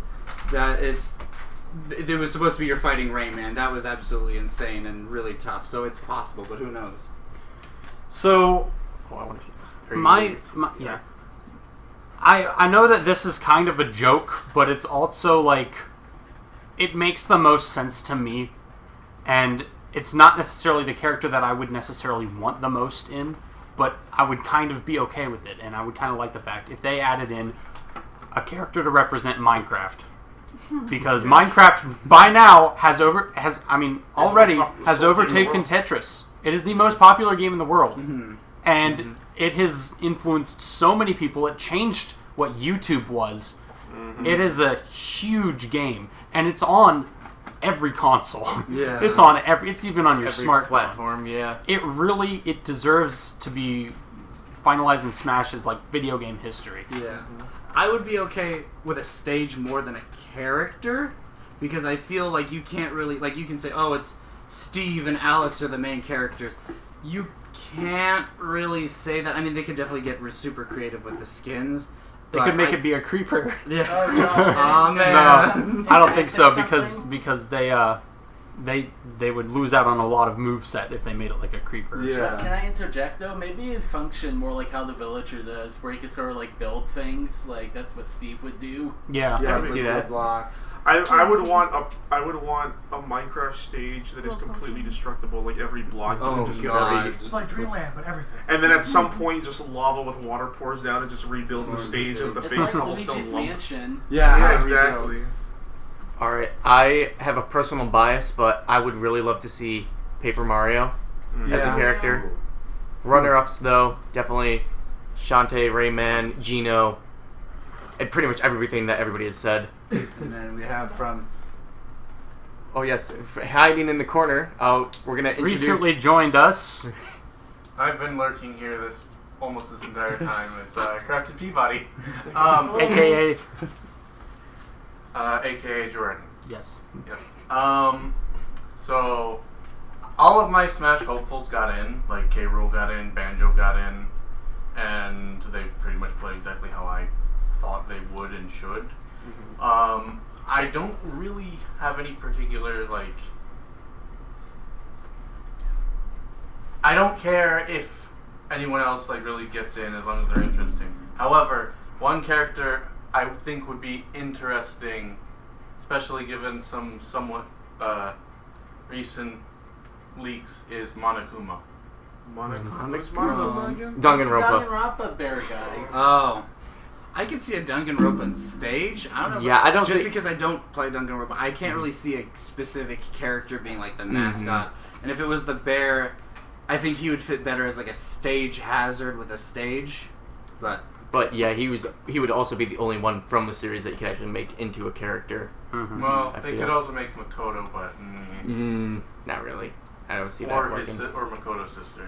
that it was supposed to be you're fighting Rayman. That was absolutely insane and really tough. So it's possible, but who knows? So, Oh, I want to yeah. I know that this is kind of a joke, but it's also like it makes the most sense to me, and it's not necessarily the character that I would necessarily want the most in, but I would kind of be okay with it, and I would kind of like the fact if they added in a character to represent Minecraft, because Minecraft by now has already overtaken Tetris. It is the most popular game in the world, and it has influenced so many people. It changed what YouTube was. It is a huge game, and it's on every console. Yeah. It's on it's even on your every smartphone. platform. Yeah. It deserves to be finalized in Smash as like video game history. Yeah. I would be okay with a stage more than a character, because I feel like you can't really, like, you can say, oh, it's Steve and Alex are the main characters. You can't really say that. I mean, they could definitely get super creative with the skins. They could make it be a creeper. Yeah. Oh, Josh. Oh, man. No, I don't think so Something. because they would lose out on a lot of moveset if they made it like a creeper. or something. Can I interject though? Maybe it'd function more like how the Villager does, where you can sort of like build things. Like that's what Steve would do. Yeah, Yeah, I can see that. Blocks. I would want a Minecraft stage that is completely destructible, like every block. You Oh, can just God. It's like Dreamland, but everything. And then at some point, just lava with water pours down and just rebuilds the stage of the It's fake like cobblestone Luigi's lump. Mansion. Yeah, exactly. All right. I have a personal bias, but I would really love to see Paper Mario as a character. Runner-ups, though, definitely Shantae, Rayman, Gino, and pretty much everything that everybody has said. And then we have from... Oh yes, hiding in the corner. We're gonna introduce. Recently joined us. I've been lurking here almost this entire time. It's Crafted Peabody, AKA aka Jordan. yes. Yes. So all of my Smash hopefuls got in. Like K. Rool got in, Banjo got in, and they pretty much played exactly how I thought they would and should. I don't really have any particular like. I don't care if anyone else like really gets in as long as they're interesting. However, one character I think would be interesting, especially given some somewhat recent leaks, is Monokuma. Who's Monokuma again? Danganronpa. Danganronpa bear guy. Oh. I could see a Danganronpa on stage. I don't know. Yeah, I don't just think- because I don't play Danganronpa, I can't really see a specific character being like the mascot. And if it was the bear, I think he would fit better as like a stage hazard with a stage. But yeah, he would also be the only one from the series that you could actually make into a character. Well, I they feel. could also make Makoto, but Not really. I don't see that or working. or Makoto's sister.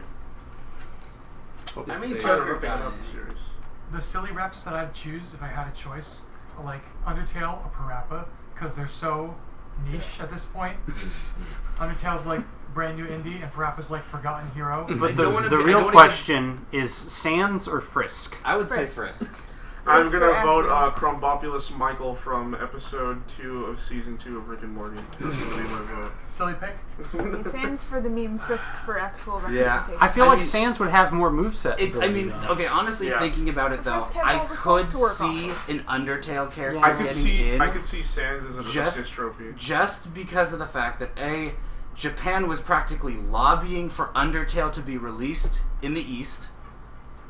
I mean, Try to Joker rip it got up it. series. The silly reps that I'd choose if I had a choice are like Undertale or Parappa, because they're so niche at this point. Undertale's like brand new indie, and Parappa's like forgotten hero. But don't wanna the be- I real don't wanna question is Sans or Frisk? I would say Frisk. Frisk. I'm Frisk gonna or vote Aspen. Crumbopulous Michael from episode 2 of season 2 of Rick and Morty. That's gonna be my vote. Silly pick. Okay, Sans for the meme, Frisk for actual Yeah. representation. I feel I like mean- Sans would have more moveset. It's, I ability, mean, though. okay, honestly, Yeah. thinking about it though, Frisk has I all the could songs to work see off an Undertale character I could getting see in. I could see Sans as an Just- assist trophy. Just because of the fact that Japan was practically lobbying for Undertale to be released in the East,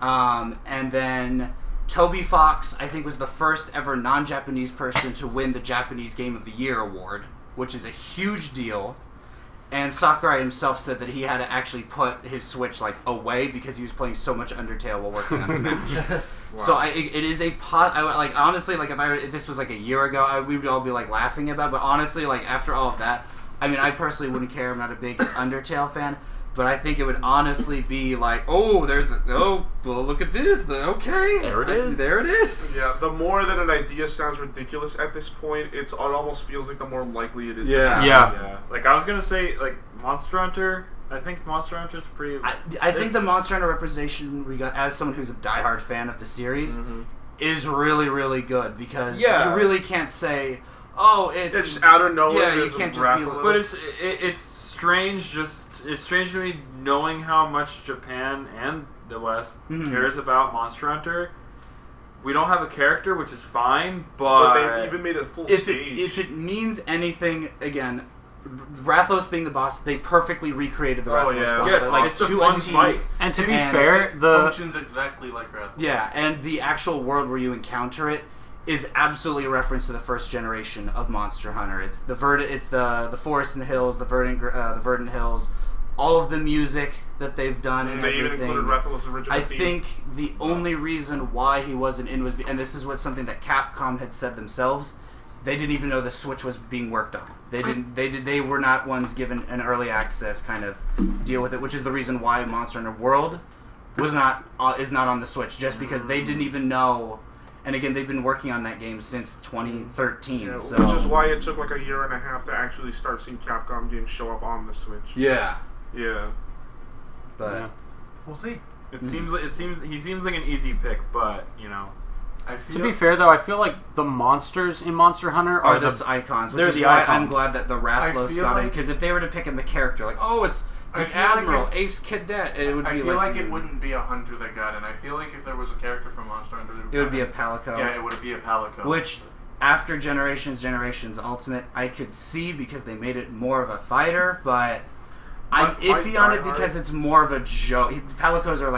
and then Toby Fox, I think, was the first ever non-Japanese person to win the Japanese Game of the Year award, which is a huge deal. And Sakurai himself said that he had to actually put his Switch away because he was playing so much Undertale while working on Smash. So it is a honestly, if this was a year ago, we would all be laughing about it. But honestly, after all of that, I mean, I personally wouldn't care. I'm not a big Undertale fan, but I think it would honestly be well, look at this. Okay, There it is. There it is. Yeah, the more that an idea sounds ridiculous at this point, it almost feels like the more likely it is. Yeah. Yeah. I was gonna say, Monster Hunter. I think Monster Hunter's pretty. I think the Monster Hunter representation we got, as someone who's a diehard fan of the series, is really, really good because you really can't say, it's just out of nowhere. Yeah, you there's a can't just be Rathalos. But it's strange. It's strange to me knowing how much Japan and the West cares about Monster Hunter. We don't have a character, which is fine, but they even made a full stage. If it means anything, again, Rathalos being the boss, they perfectly recreated the Rathalos boss. Yeah, it's a fun fight. And to be And fair, the functions exactly like Rathalos. Yeah, and the actual world where you encounter it is absolutely a reference to the first generation of Monster Hunter. It's the forest and the hills, the verdant hills, all of the music that they've done and they everything. even included Rathalos' original I theme. think the only reason why he wasn't in was, and this is something that Capcom had said themselves, they didn't even know the Switch was being worked on. They were not ones given an early access kind of deal with it, which is the reason why Monster Hunter World is not on the Switch, just because they didn't even know. And again, they've been working on that game since 2013. Yeah, so. Which is why it took a year and a half to actually start seeing Capcom games show up on the Switch. Yeah. Yeah. But We'll see. he seems like an easy pick, but to be fair though, I feel like the monsters in Monster Hunter are are the the icons, which they're is the why icons. I'm glad that the Rathalos feel got in. like- Because if they were to pick him the character, it's I the feel like Admiral, if- Ace Cadet, it would I be feel like it wouldn't be a hunter that got in. I feel like if there was a character from Monster Hunter, it would be a Palico. Yeah, it would be a Palico. Which, after Generations Ultimate, I could see because they made it more of a fighter, but I'm But iffy on it Die because it's more of a joke. Palicos are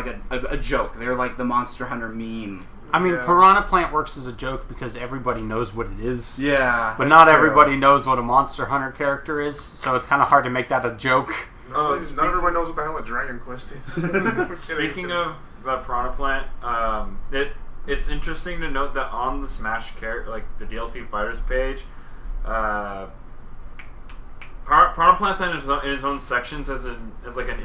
a joke. They're like the Monster Hunter meme. I mean, Yeah. Piranha Plant works as a joke because everybody knows what it is. Yeah, But that's not true. everybody knows what a Monster Hunter character is, so it's kind of hard to make that a joke. Not everyone knows what the hell a Dragon Quest is. Speaking of Piranha Plant, it's interesting to note that on the Smash character, the DLC Fighters page, Piranha Plant's in his own sections as an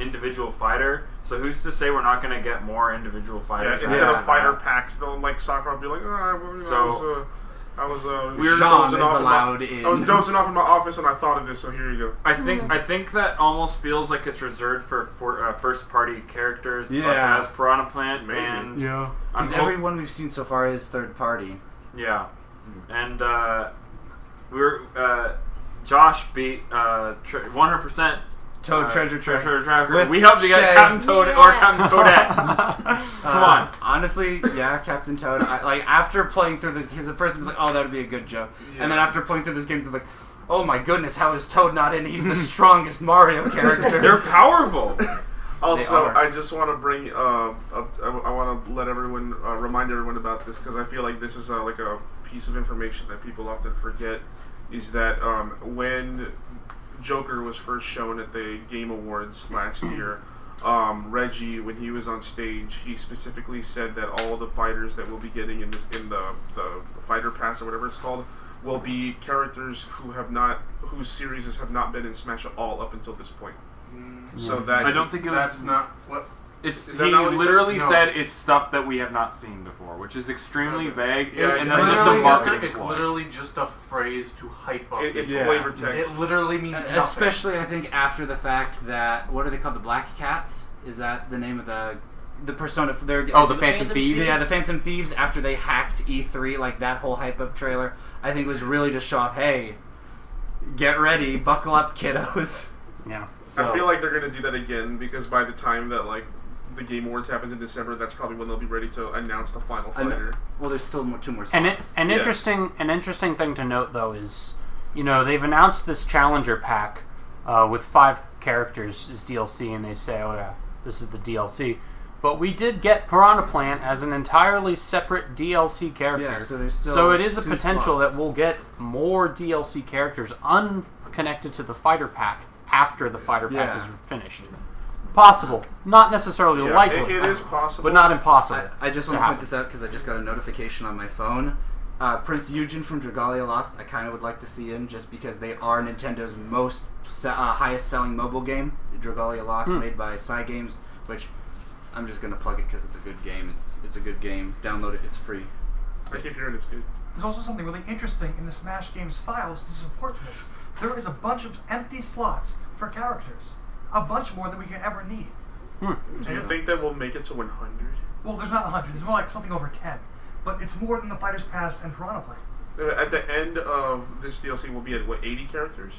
individual fighter. So who's to say we're not going to get more individual Yeah, fighters? instead of fighter packs, they'll Sakura will be like, I was We're Sean is dozing off allowed in. I was dozing off in my office and I thought of this, so here you go. I think that almost feels like it's reserved for first party characters such Yeah. as Piranha Plant Maybe. and Yeah. Because everyone we've seen so far is third party. yeah, and Josh beat 100%. Toad Treasure Tracker. With we helped you get Shay. Captain Toad or Captain Toadette. Come on. Honestly, yeah, Captain Toad. After playing through this, because at first I was like, oh, that would be a good joke. And then after playing through this game, I was like, oh my goodness, how is Toad not in? He's the strongest Mario character. They're powerful. Also, are. I just want to bring I want to let everyone remind everyone about this because I feel like this is like a piece of information that people often forget. Is that when Joker was first shown at the Game Awards last year, Reggie, when he was on stage, he specifically said that all the fighters that we'll be getting in the Fighter Pass or whatever it's called will be characters whose series have not been in Smash at all up until this point. So that I don't think it was. That's not what. It's Is he that not what he said? literally No. said it's stuff that we have not seen before, which is extremely vague, Yeah, and it's that's just a literally marketing It's ploy. literally just a phrase to hype up. It's Yeah. flavor text. It literally means nothing. Especially, I think, after the fact that what are they called? The Black Cats? Is that the name of the persona? They're Oh, the Phantom Thieves? Yeah, the Phantom Thieves. After they hacked E3, like that whole hype up trailer, I think was really to show off. Hey, get ready, buckle up, kiddos. Yeah. So, I feel like they're gonna do that again because by the time that like the Game Awards happens in December, that's probably when they'll be ready to announce the final I know. fighter. Well, there's still two more An slots. an Yeah. interesting thing to note though is, they've announced this Challenger pack with 5 characters as DLC, and they say, oh yeah, this is the DLC. But we did get Piranha Plant as an entirely separate DLC character. Yeah, so there's still So it is a 2 potential slots. that we'll get more DLC characters unconnected to the fighter pack after the fighter pack Yeah. is finished. Possible, not necessarily Yeah, likely, it is possible, but not impossible. I just to want to point happen. this out because I just got a notification on my phone. Prince Eugen from Dragalia Lost, I kind of would like to see in just because they are Nintendo's most highest selling mobile game. Dragalia Lost, made by Cygames, which I'm just gonna plug it because it's a good game. It's a good game. Download it. It's free. I keep hearing it's good. There's also something really interesting in the Smash Games files to support this. There is a bunch of empty slots for characters. A bunch more than we could ever need. Do you think that we'll make it to 100? Well, there's not 100. There's more like something over 10. But it's more than the Fighters Pass and Piranha Plant. At the end of this DLC, we'll be at what, 80 characters?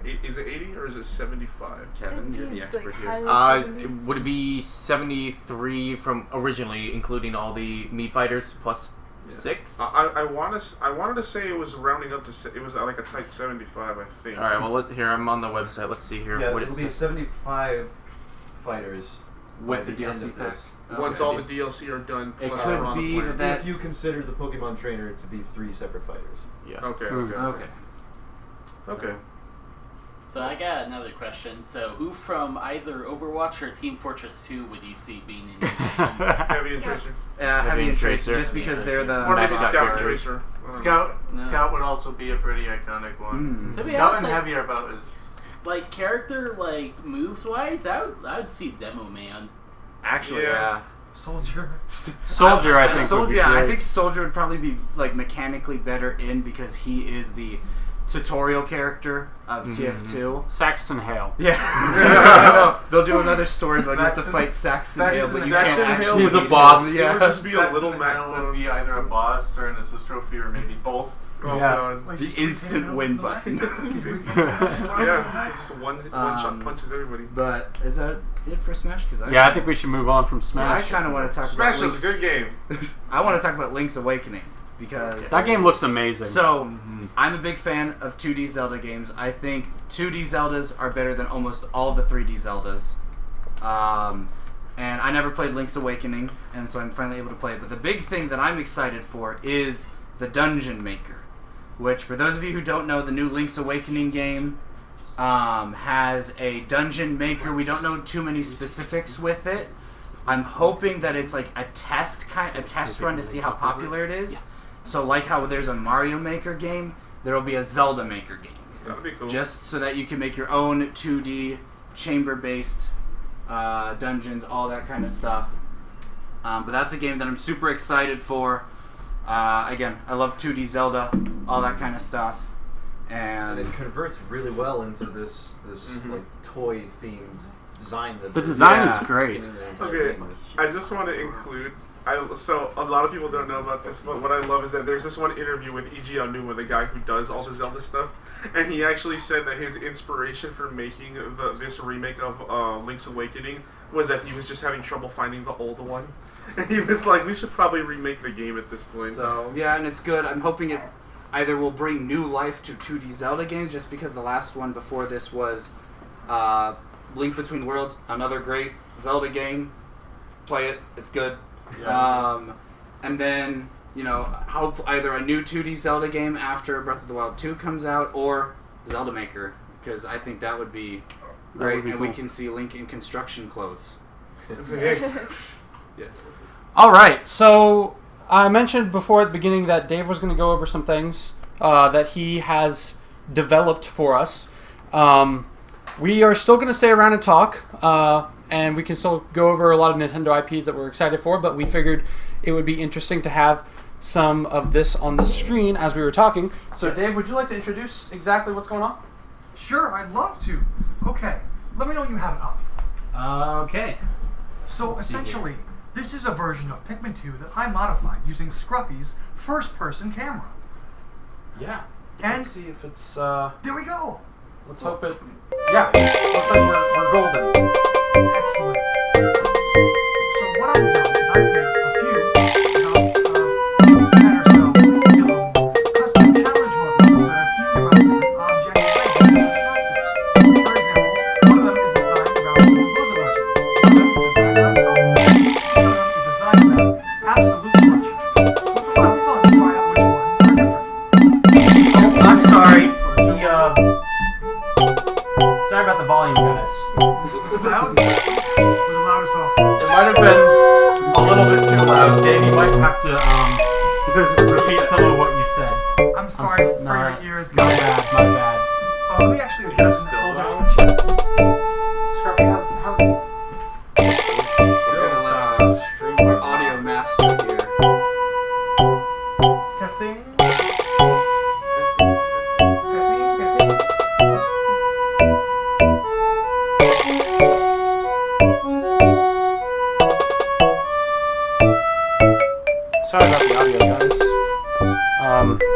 Is it 80 or is it 75? Kevin, you're the Like, expert here. higher 70? Would it be 73 from originally, including all the Mii fighters plus 6? I wanted to say it was rounding up to it was like a tight 75, I think. All right. Well, here I'm on the website. Let's see here. Yeah, what it'll it be says. 75 fighters With by the end DLC of this. Once Okay. all the DLC are done, It plus could Piranha be Plant. that- If you consider the Pokemon Trainer to be 3 separate fighters. Yeah. Okay. Okay. So I got another question. So who from either Overwatch or Team Fortress 2 would you see being in your game? Heavy and Tracer. Heavy and Tracer, Tracer. just because they're the Or maybe Mascot Scout and characters. Tracer. I don't know. Scout No. Scout would also be a pretty iconic one. To be Scout honest, and like, Heavy are about as like character like moves wise, I would see Demo Man. Actually, Yeah. yeah. Soldier. Soldier, I think. would Soldier, be yeah, I great. think Soldier would probably be like mechanically better in because he is the tutorial character of TF2. Saxton Hale. Yeah. No, they'll do another story about you have to Saxon- fight Saxton Hale, but you Saxon can't Hale actually. He's a use boss. him. It Yeah. would just be a Saxon little Mac Hale would clone. be either a boss or an assist trophy or maybe both. Oh Yeah. god. Like, The just instant freaking win out. button. Yeah. Just one shot punches everybody. But is that it for Smash? Because Yeah, I think we should move on from I Smash. kind of want to talk Smash about is a Link's, good game. I want to talk about Link's Awakening because That game looks amazing. So, I'm a big fan of 2D Zelda games. I think 2D Zeldas are better than almost all the 3D Zeldas. And I never played Link's Awakening, and so I'm finally able to play it. But the big thing that I'm excited for is the Dungeon Maker, which, for those of you who don't know, the new Link's Awakening game has a Dungeon Maker. We don't know too many specifics with it. I'm hoping that it's like a test run to see how popular it is. So like how there's a Mario Maker game, there will be a Zelda Maker game. That'd be cool. Just so that you can make your own 2D chamber-based dungeons, all that kind of stuff. But that's a game that I'm super excited for. Again, I love 2D Zelda, all that kind of stuff. And And it converts really well into this like toy themed design. That the they're design Yeah. is great. skinning the entire Okay, thing with. I just want to include. So a lot of people don't know about this, but what I love is that there's this one interview with Eiji Aonuma, the guy who does all the Zelda stuff, and he actually said that his inspiration for making this remake of Link's Awakening was that he was just having trouble finding the old one, and he was like, "We should probably remake the game at this point." so, yeah, and it's good. I'm hoping it either will bring new life to 2D Zelda games, just because the last one before this was Link Between Worlds, another great Zelda game. Play it; it's good. Yes. And then hope either a new 2D Zelda game after Breath of the Wild 2 comes out, or Zelda Maker, because I think that would be great, and we can see Link in construction clothes. Yes. All right, so I mentioned before at the beginning that Dave was going to go over some things that he has developed for us. We are still going to stay around and talk, and we can still go over a lot of Nintendo IPs that we're excited for, but we figured it would be interesting to have some of this on the screen as we were talking. So Dave, would you like to introduce exactly what's going on? Sure, I'd love to. Okay, let me know when you have it up. Okay. So essentially, this is a version of Pikmin 2 that I modified using Scruffy's first-person camera. Yeah. And let's see if it's... there we go. Let's hope it... Yeah, looks like we're golden. Excellent. So what I've done is I've made a few, about 10 or so, custom challenge models that are themed around different objects, ideas, and concepts. For example, one of them is designed around the Rosa legend. One of them is designed around Pikmin. One of them is designed around absolute crunch. So it's a lot of fun to try out which ones are different. Oh, I'm sorry. Sorry about the volume, guys. Was it loud? Was it loud or soft? It might have been a little bit too loud. Dave, you might have to repeat some of what you said. I'm sorry for your ears, My guys. bad, my bad. Let me actually adjust Still hold loud? on. Scruffy, how's We're gonna let our audio master here. Testing. Sorry about the audio, guys.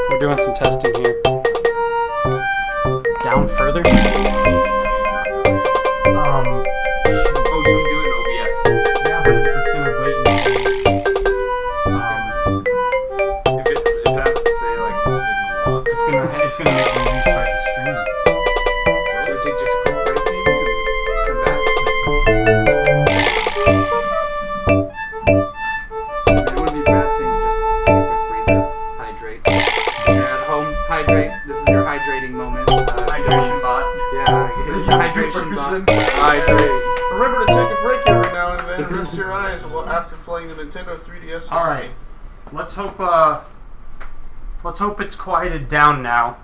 We're doing some testing here. Down further. Oh, you can do it in OBS. Yeah, but it's gonna wait until If it has to say like the signal loss. it's gonna make me restart the stream. Should we take just a quick break maybe and come back? It wouldn't be a bad thing to just take a quick breather, hydrate. If you're at home, hydrate. This is your hydrating moment. Hydration bot. Yeah, it's a hydration bot. Hydrate. Remember to take a break every now and then and rest your eyes after playing the Nintendo 3DS system. All right. Let's hope it's quieted down now.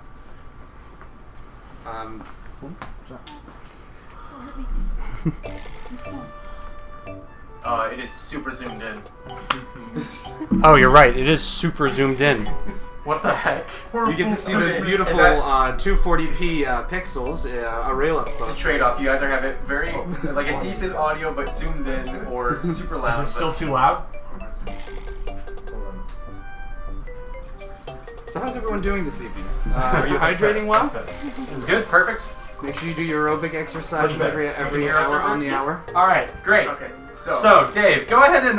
It is super zoomed in. Oh, you're right. It is super zoomed in. What the heck? You get to see those beautiful 240p pixels, a rail up It's close. a trade-off. You either have it very, like a decent audio but zoomed in, or super loud. Is it still too loud? So how's everyone doing this evening? Are you hydrating well? It's good. Perfect. Make sure you do your aerobic exercises What's that? every hour on the hour. All right. Great. Okay, So, Dave, go ahead and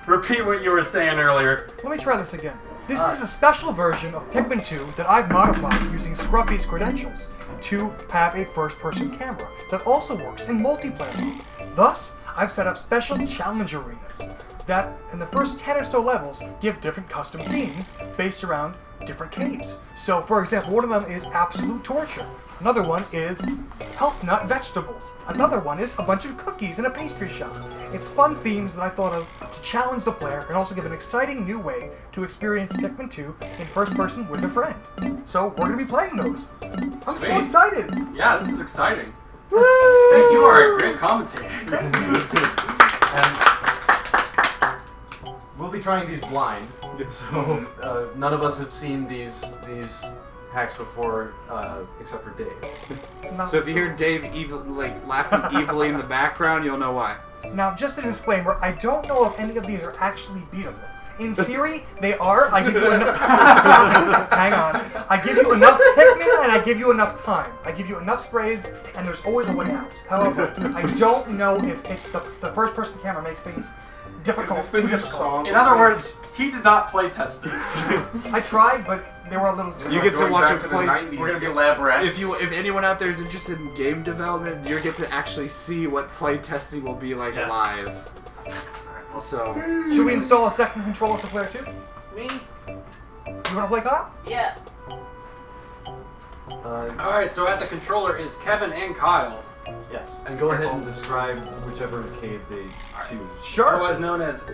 repeat what you were saying earlier. Let me try this again. This is a special version of Pikmin 2 that I've modified using Scruffy's credentials to have a first-person camera that also works in multiplayer mode. Thus, I've set up special challenge arenas that, in the first 10 or so levels, give different custom themes based around different caves. So, for example, one of them is Absolute Torture. Another one is Health Nut Vegetables. Another one is a bunch of cookies in a pastry shop. It's fun themes that I thought of to challenge the player and also give an exciting new way to experience Pikmin 2 in first person with a friend. So we're going to be playing those. I'm so Sweet. excited! Yeah, this is exciting. Dave, you are a great commentator. We'll be trying these blind, so none of us have seen these hacks before, except for Dave. Not So if you hear Dave laughing evilly in the background, you'll know why. Now, just a disclaimer, I don't know if any of these are actually beatable. In theory, they are. I give you enough. Hang on. I give you enough Pikmin and I give you enough time. I give you enough sprays, and there's always a way out. However, I don't know if the first-person camera makes things difficult. Is this the too new difficult. song? In other words, he did not play test this. I tried, but they were a little too You get to Going watch back a to the play. 90s. We're gonna be lab rats. If anyone out there is interested in game development, you get to actually see what play testing will be like Yes. live. So Should we install a second controller for player 2? Me? You wanna play co-op? Yeah. Alright, so at the controller is Kevin and Kyle. Yes. And go ahead and describe whichever cave they choose. Sure. Otherwise known as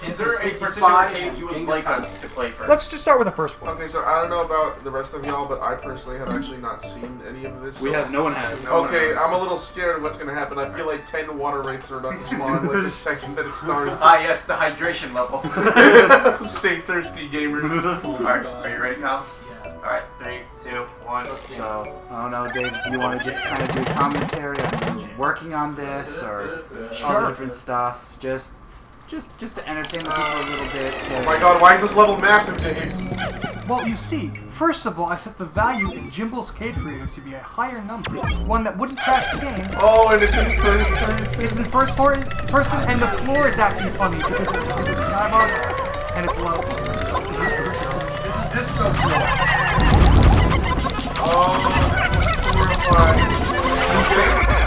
Is there a Sneaky particular Spy cave and you would Genghis like Khan. us to play first? Let's just start with the first one. Okay, so I don't know about the rest of y'all, but I personally have actually not seen any of this. we so- have no one has. Okay, I'm a little scared of what's gonna happen. I feel like 10 water wraiths are about to spawn like the second that it starts. Ah, yes, the hydration level. Stay thirsty, gamers. Alright, are you ready, Kyle? Yeah. Alright, 3, 2, 1. So I don't know, Dave, if you want to just kind of do commentary on you working on this or all the different stuff, just to entertain the people a little bit. Oh my god, why is this level massive, Dave? Well, you see, first of all, I set the value in Jimble's Cave Creator to be a higher number, one that wouldn't crash the game. Oh, and it's in first person. It's in first person, and the floor is acting funny because it's a skybox, and it's low. Oh, horrifying.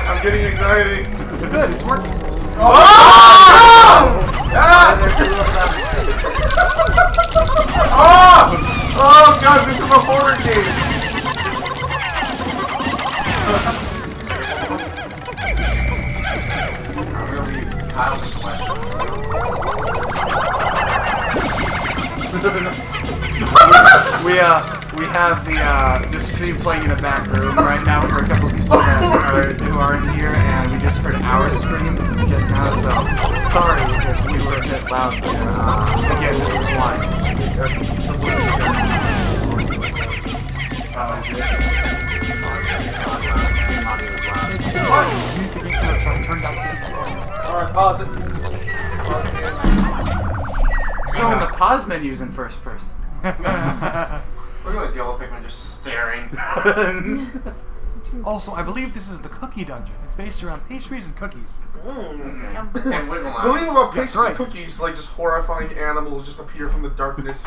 I'm getting anxiety. Good, it's working. Oh! Oh god, this is a horror game. I'm gonna leave Kyle the question. We have the stream playing in the back room right now for a couple of people who aren't here, and we just heard our screams just now. So sorry if we were a bit loud. But, again, this is blind. Is it? Alright, pause it. So the pause menu's in first person. Look at those yellow Pikmin just staring. Also, I believe this is the cookie dungeon. It's based around pastries and cookies. And wiggle lines. Believe about That's pastries right. and cookies, like just horrifying animals just appear from the darkness.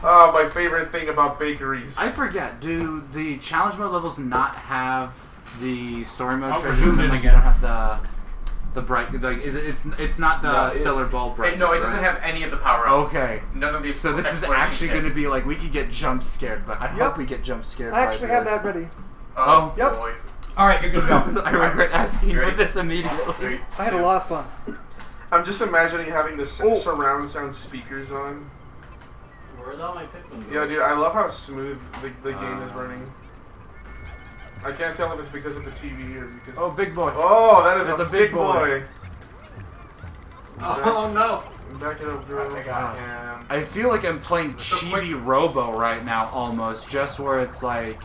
Oh, my favorite thing about bakeries. I forget. Do the challenge mode levels not have the story mode I'll treasures? presume And, they like you do. don't have the bright. Like it's not the No, stellar ball bright. No, it doesn't have any of the power-ups. Okay. None of these. So this is actually going to be like we could get jump scared, but I hope we get jump scared. I actually have that ready. Oh, Yep. boy. Alright, you're good to go. I regret asking for Ready? this immediately. 3, I had a lot of fun. I'm just imagining having the Oh. surround sound speakers on. Where'd all my Pikmin go? Yeah, dude, I love how smooth the game is running. I can't tell if it's because of the TV or because. Oh, big boy. Oh, that is That's a a big big boy. Oh no. Back it up, girl. I got him. I feel like I'm playing So quick- Chibi Robo right now, almost. Just where it's like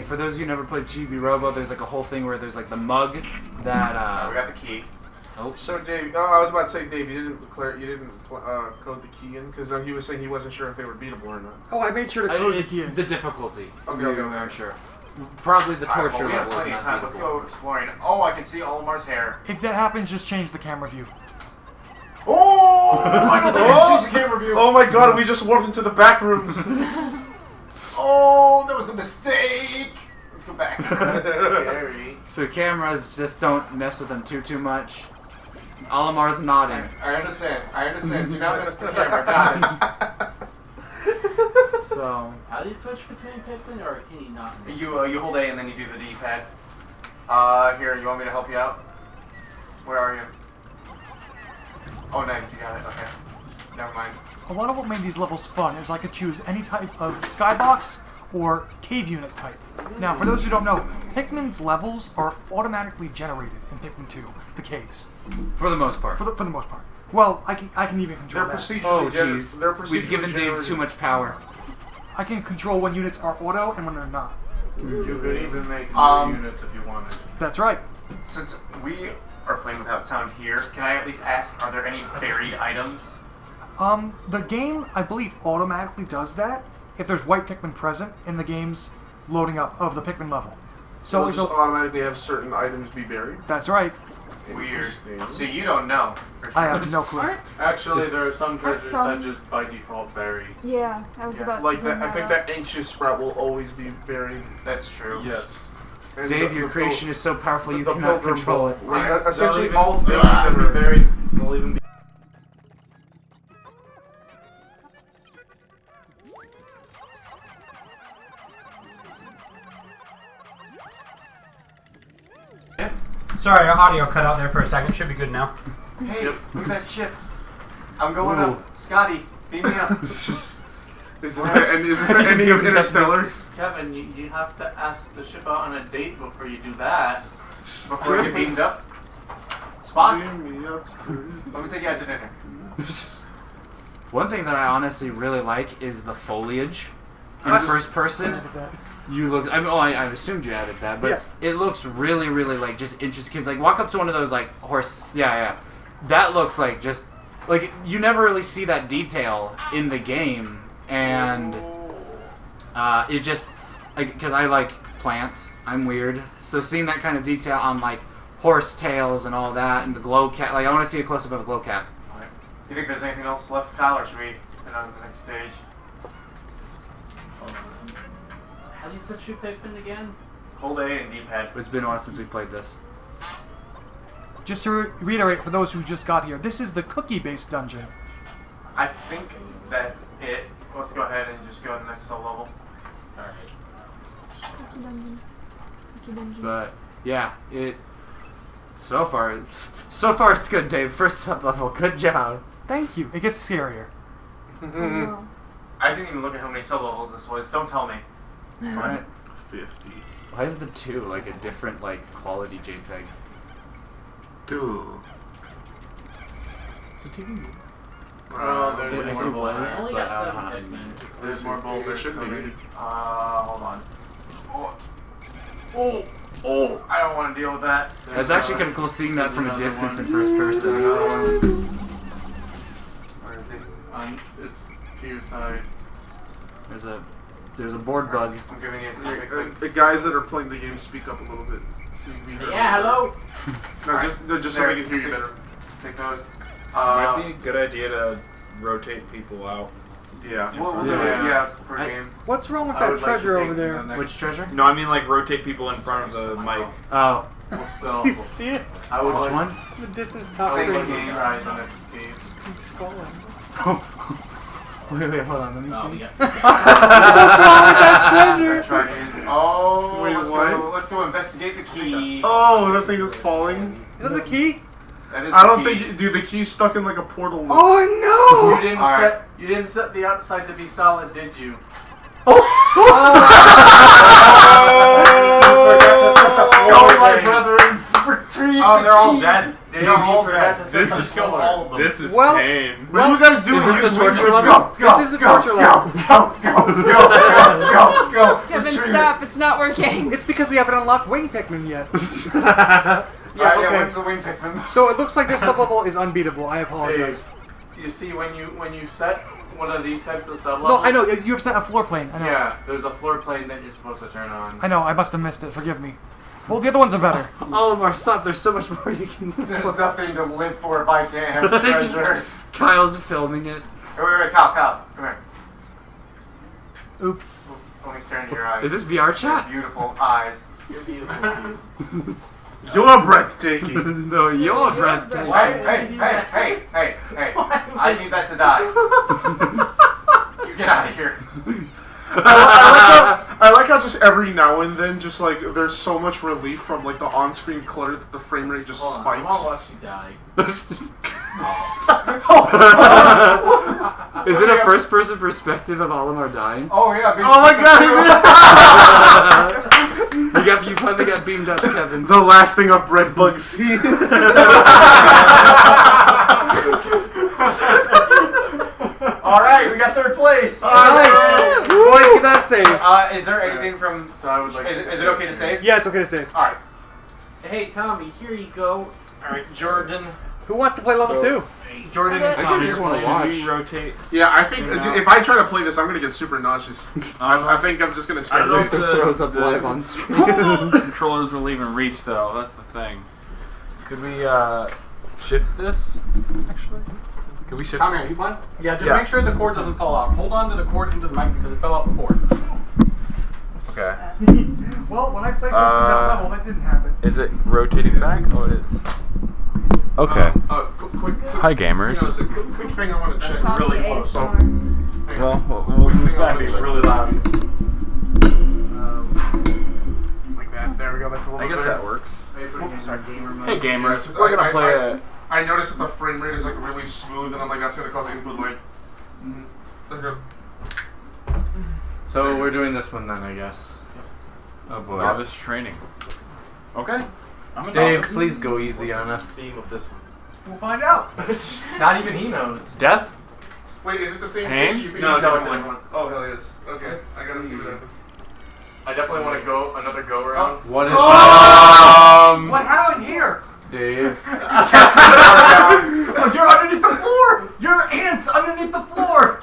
for those of you who never played Chibi Robo, there's like a whole thing where there's like the mug that We got the key. So Dave, I was about to say, Dave, you didn't code the key in because he was saying he wasn't sure if they were beatable or not. Oh, I made sure to code the it's key in. the difficulty. Okay, we okay. aren't sure. Probably the Alright, torture well, we have level is plenty of not time. Let's beatable. go exploring. Oh, I can see Olimar's hair. If that happens, just change the camera view. Oh! I don't think Oh! it's a camera view. Oh my god, we just warped into the back rooms. Oh, that was a mistake. Let's go back. Scary. So cameras, just don't mess with them too much. Olimar's nodding. I understand. Do not mess with the camera. Got it. So How do you switch between Pikmin, or can you not? You hold A and then you do the D-pad. Here, you want me to help you out? Where are you? Oh, nice, you got it. Okay. Never mind. A lot of what made these levels fun is I could choose any type of skybox or cave unit type. Now, for those who don't know, Pikmin's levels are automatically generated in Pikmin 2, the caves, for the most part. for the most part. Well, I can even control They're that. procedurally Oh generated. They're jeez, procedurally we've given Dave generated. too much power. I can control when units are auto and when they're not. You could even make new units if you wanted. That's right. Since we are playing without sound here, can I at least ask, are there any buried items? The game, I believe, automatically does that if there's white Pikmin present in the game's loading up of the Pikmin level. So It'll if just a- automatically have certain items be buried. that's right. Weird. Interesting. So you don't know. For sure. I have no clue. Actually, there are some treasures some- that just by default bury. Yeah, I was Yeah. about Like to that, bring I think up. that ancient sprout will always be buried. That's true. Yes. And Dave, your creation is so powerful you the cannot pilgrim control bowl. it. Like Alright. essentially They'll all even- things they'll that even be are. buried. They'll even be. Sorry, our audio cut out there for a second. Should be good now. Hey, look at that ship. I'm going up. Scotty, beam me up. Is this the ending of Interstellar? Kevin, you have to ask the ship out on a date before you do that. Before I get beamed up. Spot, Beam me up. let me take you out to dinner. One thing that I honestly really like is the foliage in What? first person. You look. I assumed you added that, but Yeah. it looks really, really like just interesting. Cause like walk up to one of those like horse. Yeah. That looks like just like you never really see that detail in the game, and it just because I like plants. I'm weird, so seeing that kind of detail on like horse tails and all that, and the glow cap. Like I want to see a close up of a glow cap. You think there's anything else left, Kyle, or should we head on to the next stage? How do you switch your Pikmin again? Hold A and D-pad. It's been a while since we played this. Just to reiterate for those who just got here, this is the cookie-based dungeon. I think that's it. Let's go ahead and just go to the next level. Alright. Cookie dungeon. Cookie dungeon. But yeah, it so far it's good, Dave. First sub level, good job. Thank you. It gets scarier. Oh, I didn't even look at how many sub-levels this was. Don't tell me. Alright. 50. Why is the 2 like a different like quality JPEG? Dude. Oh, there's It more was, boulders. I only but got I 7 don't know. Pikmin. There's more boulders. Should be. coming. Hold on. Oh! I don't want to deal with that. It's actually kind of cool seeing that from a Another distance one. in first person. Where is it? It's to your side. There's a board bug. I'm giving you a secret. The guys that are playing the game speak up a little bit. So you can be heard. Yeah, hello. No, just so they can hear you better. Take those. Might be a good idea to rotate people out. Yeah. We'll do it, Yeah. per game. What's wrong with I that would like to treasure take over there? the next- Which treasure? No, I mean like rotate people in front of the mic. Oh, We'll Do you still. see it? I would which like one? The distance top Thanks, screen. game. try the next game. Keep scrolling. Wait, hold on. Let me Oh, we see. got What's wrong with that treasure? Treasures. Oh, Wait, let's what? go. Let's go investigate the key. Oh, that thing is falling. Is that the key? That is I the don't key. think, dude, the key's stuck in like a portal. Oh You didn't Alright. set. You didn't set the outside to be solid, did you? Go, my brethren, retrieve Oh, the they're all key. dead. Dave, They're all you forgot dead. to This set is the color. This is Well- pain. What are you guys doing? Is this the Use torture wing- level? This is the torture level. Kevin, stop. It's not working. It's because we haven't unlocked Wing Pikmin yet. Alright, yeah, okay. when's the wing Pikmin? So it looks like this sub-level is unbeatable. I apologize. You see, when you set one of these types of sub No, I know. You have set a floor plane. I know. Yeah, there's a floor plane that you're supposed to turn on. I know. I must have missed it. Forgive me. Well, the other ones are better. Olimar, stop. There's so much more you can. There's nothing to live for if I can't have treasure. Kyle's filming it. Wait, Kyle, come here. Oops. Let me stare into your eyes. Is this VR chat? Your beautiful eyes. You're beautiful. You're breathtaking. No, you're breathtaking. Hey. I need that to die. You get out of here. I like how just every now and then, just like there's so much relief from like the on-screen clutter that the frame rate just Hold on, I spikes. want to watch you die. Is it a first-person perspective of Olimar dying? Oh yeah. Oh my god! You finally got beamed up, Kevin. The last thing a bread bug sees. All right, we got third place. Nice. Boys, get that save. Is there anything from? So I would like. Is it okay to save? Yeah, it's okay to save. All right. Hey, Tommy, here you go. All right, Jordan. Who wants to play level 2? Jordan and I Tommy. just want to watch. We rotate. Yeah, I think if I try to play this, I'm gonna get super nauseous. I think I'm just gonna I spend don't know it. if the Throws up live on screen. controllers will even reach though. That's the thing. Could we shift this? Actually, could we shift? Tommy, are you playing? Yeah, just Yeah. make sure the cord doesn't fall out. Hold on to the cord into the mic because it fell out before. Okay. Well, when I played this at that level, that didn't happen. Is it rotating back? Oh, it is. Okay. Quick. Hi, gamers. You know, it's a quick thing I want to check really close. Well, that'd be really loud. Like that. There we go. That's a little I guess better. that works. Hey, Yeah, gamers. 'cause We're gonna play a. I noticed that the frame rate is like really smooth, and I'm like, that's gonna cause input like. There you go. So we're doing this one then, I guess. Oh boy. Novice training. Okay. I'm a Dave, novice. please go easy on us. Theme of this one. We'll find out. Not even he knows. Death? Wait, is it the same Pain? stage? No, it's different different one. Oh, hell yes. Okay, I gotta see what happens. I definitely want to go another go around. What is What happened here? Dave. Oh, you're underneath the floor! You're ants underneath the floor!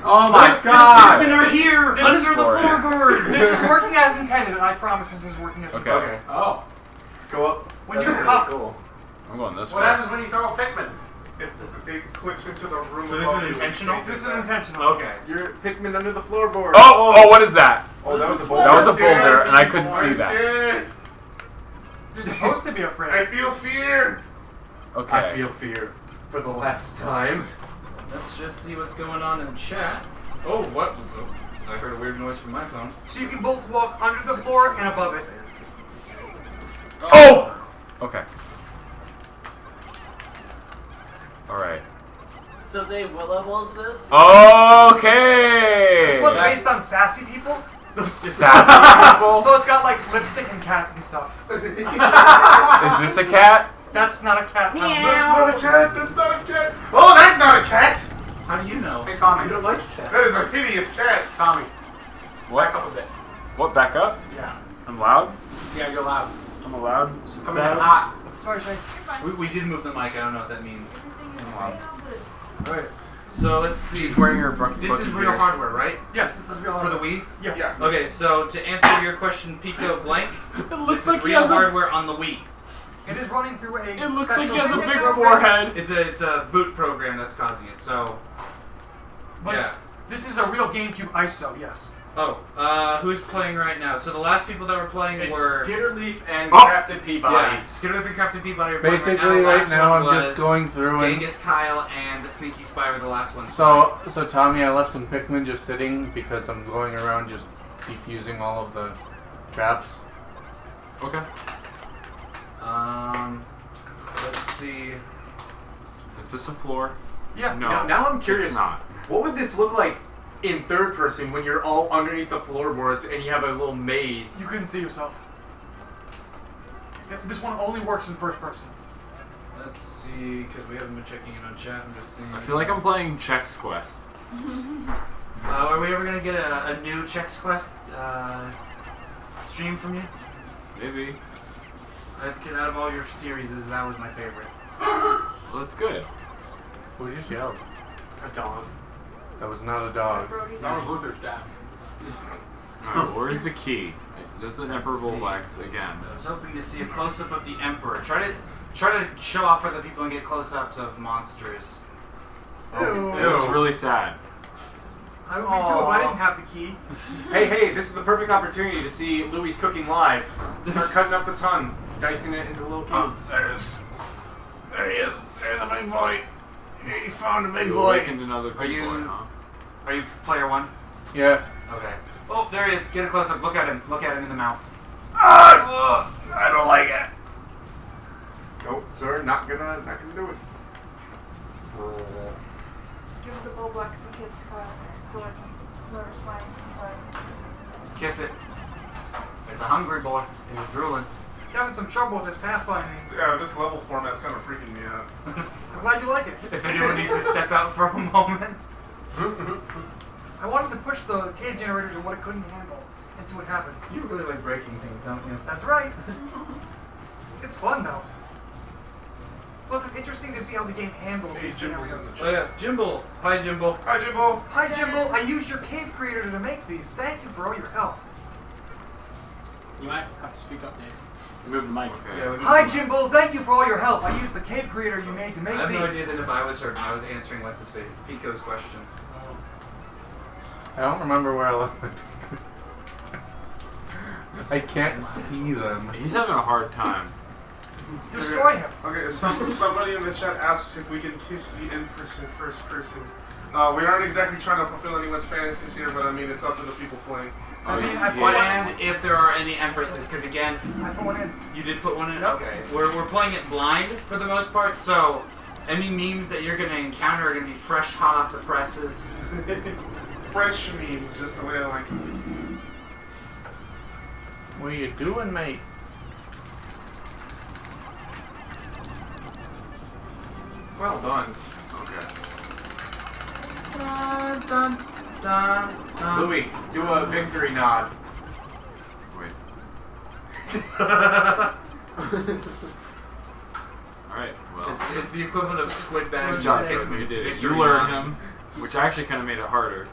Oh my god! Pikmin are here! This Under is the floorboards! This is working as intended, and I promise this is working as intended. Okay. Oh. Go up. When That's you really pop, cool. I'm going this What way. happens when you throw a Pikmin? It clips into the room. So this above is you. intentional? this is intentional. Okay. You're Pikmin under the floorboard. Oh, what is that? Oh, that was a That was a boulder. boulder, and I couldn't see I'm that. scared. You're supposed to be I afraid. feel fear. Okay. I feel fear for the last time. Let's just see what's going on in chat. Oh, what? Oh, I heard a weird noise from my phone. So you can both walk under the floor and above it. Oh! Okay. Alright. So Dave, what level is this? Okay! This one's based on sassy people. Sassy people? So it's got like lipstick and cats and stuff. Is this a cat? That's not a cat. Tom. That's not a cat. That's not a cat. Oh, that's not a cat. How do you know? Hey, Tommy. You don't like chat. That is a hideous cat. Tommy, What? back up a bit. What, back up? Yeah. I'm loud? Yeah, you're loud. I'm allowed? Coming in hot. Sorry, sorry. We did move the mic. I don't know what that means. Alright. So let's see. She's wearing her This is real hardware, right? Yes, this is real. For the Wii? Yes. Yeah. Okay, so to answer your question, Pico Blank, looks this like is he real has a- hardware on the Wii. It is running through a. It looks like special he has a Pikmin big program. forehead. It's a boot program that's causing it. So But yeah. this is a real GameCube ISO. Yes. Oh, who's playing right now? So the last people that were playing It's were Skitterleaf and Oh! Crafted Peabody. yeah, Skitterleaf and Crafted Peabody are playing Basically, right right Last now one I'm was just going through and Genghis Kyle and the Sneaky Spy were the last ones. so Tommy, I left some Pikmin just sitting because I'm going around just defusing all of the traps. Okay. Let's see. Is this a floor? Yeah. No. Now I'm curious. It's not. What would this look like in third person when you're all underneath the floorboards and you have a little maze? You couldn't see yourself. This one only works in first person. Let's see, because we haven't been checking in on chat. I'm just seeing. I feel like I'm playing Chex Quest. Are we ever gonna get a new Chex Quest stream from you? Maybe. Because out of all your series, that was my favorite. Well, that's good. Who just yelled? A dog. That was not a dog. That was Luther's dad. Alright, where's the key? Does the Emperor Volvax again? I was hoping to see a close-up of the Emperor. Try to show off other people and get close-ups of monsters. It looks really sad. I would be too if I didn't have the key. Hey, this is the perfect opportunity to see Louis cooking live. Start cutting up the tongue, dicing it into little cubes. There he is. There's the big boy. He found a big You boy. awakened another big boy, huh? Are you player one? Yeah. Okay. Oh, there he is. Get a close-up. Look at him. Look at him in the mouth. I don't like it. Nope, sir, not gonna do it. Give the Bulbux a kiss, whoever's playing. Sorry. Kiss it. It's a hungry boy. He's drooling. He's having some trouble with his pathfinding. Yeah, this level format's kind of freaking me out. I'm glad you like it. If anyone needs to step out for a moment. I wanted to push the cave generators and what it couldn't handle and see what happened. You really like breaking things, don't you? That's right. It's fun though. Plus, it's interesting to see how the game handles these scenarios. Oh yeah, Jimbo. Hi, Jimbo. Hi, Jimbo. Hi, Jimbo. I used your cave creator to make these. Thank you for all your help. You might have to speak up, Dave. Move the mic. Okay. Hi, Jimbo. Thank you for all your help. I used the cave creator you made to make I have these. no idea that if I was heard, I was answering what's his face, Pico's question. I don't remember where I left my I can't see them. He's having a hard time. Destroy him. Okay, somebody in the chat asks if we can kiss the in-person, first person. We aren't exactly trying to fulfill anyone's fantasies here, but I mean, it's up to the people playing. I mean, I put What one and if there are any empresses, because again, I put one in. you did put one in? Yep. Okay. We're playing it blind for the most part, so any memes that you're going to encounter are going to be fresh, hot off the presses. Fresh memes, just the way I like it. What are you doing, mate? Well done. Okay. Dun, dun, dun, dun. Louis, do a victory nod. Wait. Alright, well. It's the equivalent of squid bag. Good job, Pikmin. Pikmin. You It's did it. victory You lured nod. him, which actually kind of made it harder.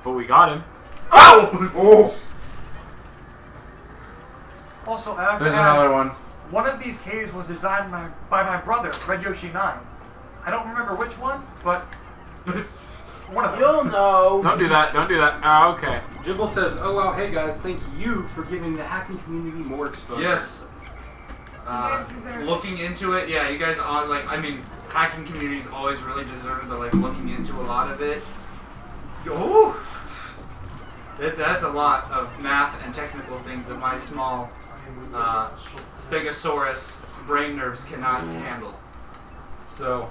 But we got him. Oh! Also, I have to There's add, another one. one of these caves was designed by my brother, Red Yoshi 9. I don't remember which one, but one of them. You'll know. Don't do that. Don't do that. Oh, okay. Jimbo says, "Oh wow, hey guys, thank you for giving the hacking community more exposure." Yes. guys deserve it. Looking into it, yeah, you guys are like, I mean, hacking communities always really deserve the like looking into a lot of it. Ooh, that's a lot of math and technical things that my small Stegosaurus brain nerves cannot handle. So,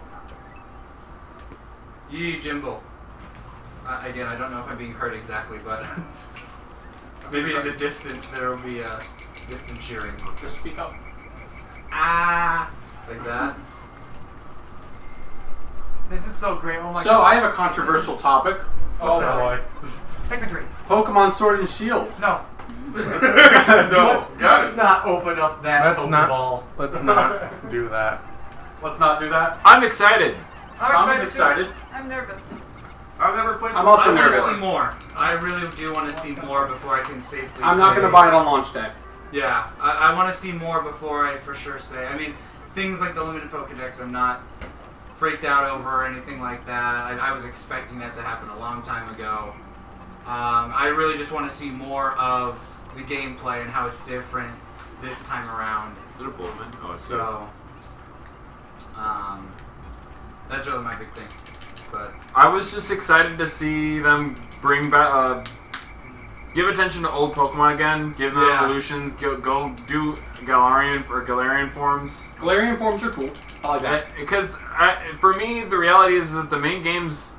yee, Jimbo. Again, I don't know if I'm being heard exactly, but maybe in the distance there will be distant cheering. Just speak up. Ah, like that. This is so great. Oh my So god. I have a controversial topic. Oh boy. Pikmin 3. Pokemon Sword and Shield. No. Let's not open up that Let's not. Pokeball. Let's not do that. Let's not do that. I'm excited. Tom's too. excited. I'm nervous. I've never played. I'm also I want to nervous. see more. I really do want to see more before I can safely I'm not say- going to buy it on launch day. Yeah, I want to see more before I for sure say. I mean, things like the limited Pokedex, I'm not freaked out over or anything like that. I was expecting that to happen a long time ago. I really just want to see more of the gameplay and how it's different this time around. Is it a Bullman? Oh, it's So, that's really my big thing. But I was just excited to see them bring back, give attention to old Pokemon again, give them Yeah. evolutions, go do Galarian forms. Galarian forms are cool. I like that. Because for me, the reality is that the main games,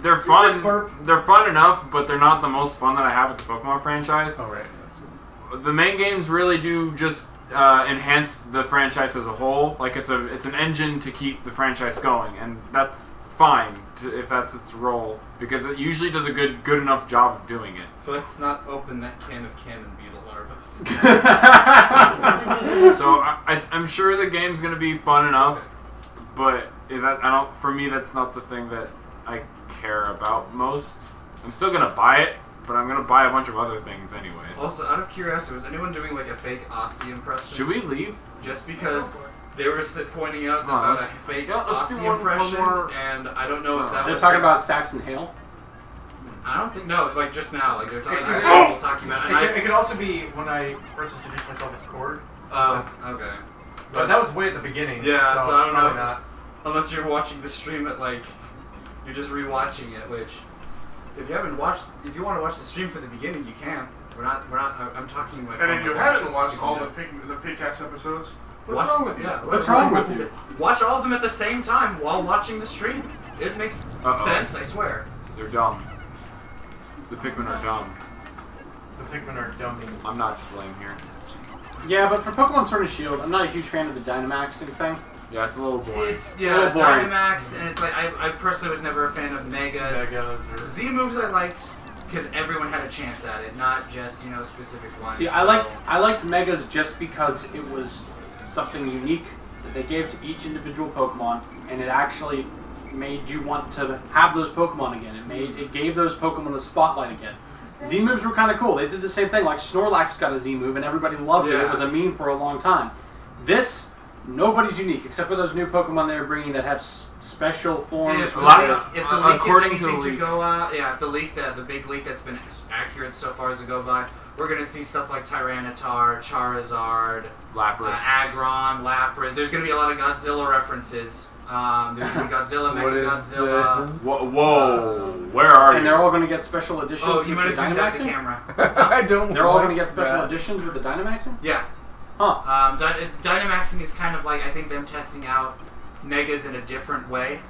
they're fun. They're fun enough, but they're not the most fun that I have with the Pokemon franchise. Oh, right. The main games really do just enhance the franchise as a whole. Like it's an engine to keep the franchise going, and that's fine if that's its role, because it usually does a good enough job of doing it. let's not open that can of cannon beetle larvas. So I'm sure the game's gonna be fun enough, but for me that's not the thing that I care about most. I'm still gonna buy it, but I'm gonna buy a bunch of other things anyways. Also, out of curiosity, was anyone doing like a fake Aussie impression? Should we leave? Just because they were pointing out Huh. about a fake Let's do Aussie one impression, more. and I don't know if that They're was talking about Saxon Hale. I don't think like just now, like they're talking, Oh! talking about, and It could also be when I first introduced myself as Cord. okay. But that was way at the beginning. Yeah, so I don't know probably if, not. unless you're watching the stream at like you're just rewatching it, which if you want to watch the stream from the beginning, you can. We're not. I'm talking my. And if you haven't watched all the Pikcast episodes, what's wrong with you? Yeah, What's wrong with you? Watch all of them at the same time while watching the stream. It makes sense, I swear. They're dumb. The Pikmin are dumb. The Pikmin are dumb. I'm not to blame here. Yeah, but for Pokemon Sword and Shield, I'm not a huge fan of the Dynamaxing thing. Yeah, it's a little boring. It's a little boring. Dynamax, and it's like I personally was never a fan of Megas. Z moves I liked because everyone had a chance at it, not just specific ones. See, I liked Megas just because it was something unique that they gave to each individual Pokemon, and it actually made you want to have those Pokemon again. It gave those Pokemon the spotlight again. thing? Z moves were kind of cool. They did the same thing. Like Snorlax got a Z move, and everybody loved it. It was a meme for a long time. This, nobody's unique except for those new Pokemon they were bringing that have special forms. If the leak is anything to go out, if the leak, the big leak that's been accurate so far as to go by, we're gonna see stuff like Tyranitar, Charizard, Lapras, Aggron, Lapras. There's gonna be a lot of Godzilla references. There's gonna be Godzilla, Mechagodzilla. Whoa, where are you? And they're all going to get special editions. Oh, you might have with the zoomed out the Dynamaxing? camera. I don't. They're all going to get special editions with the Dynamaxing? Yeah. Huh. Dynamaxing is kind of like, I think, them testing out Megas in a different way.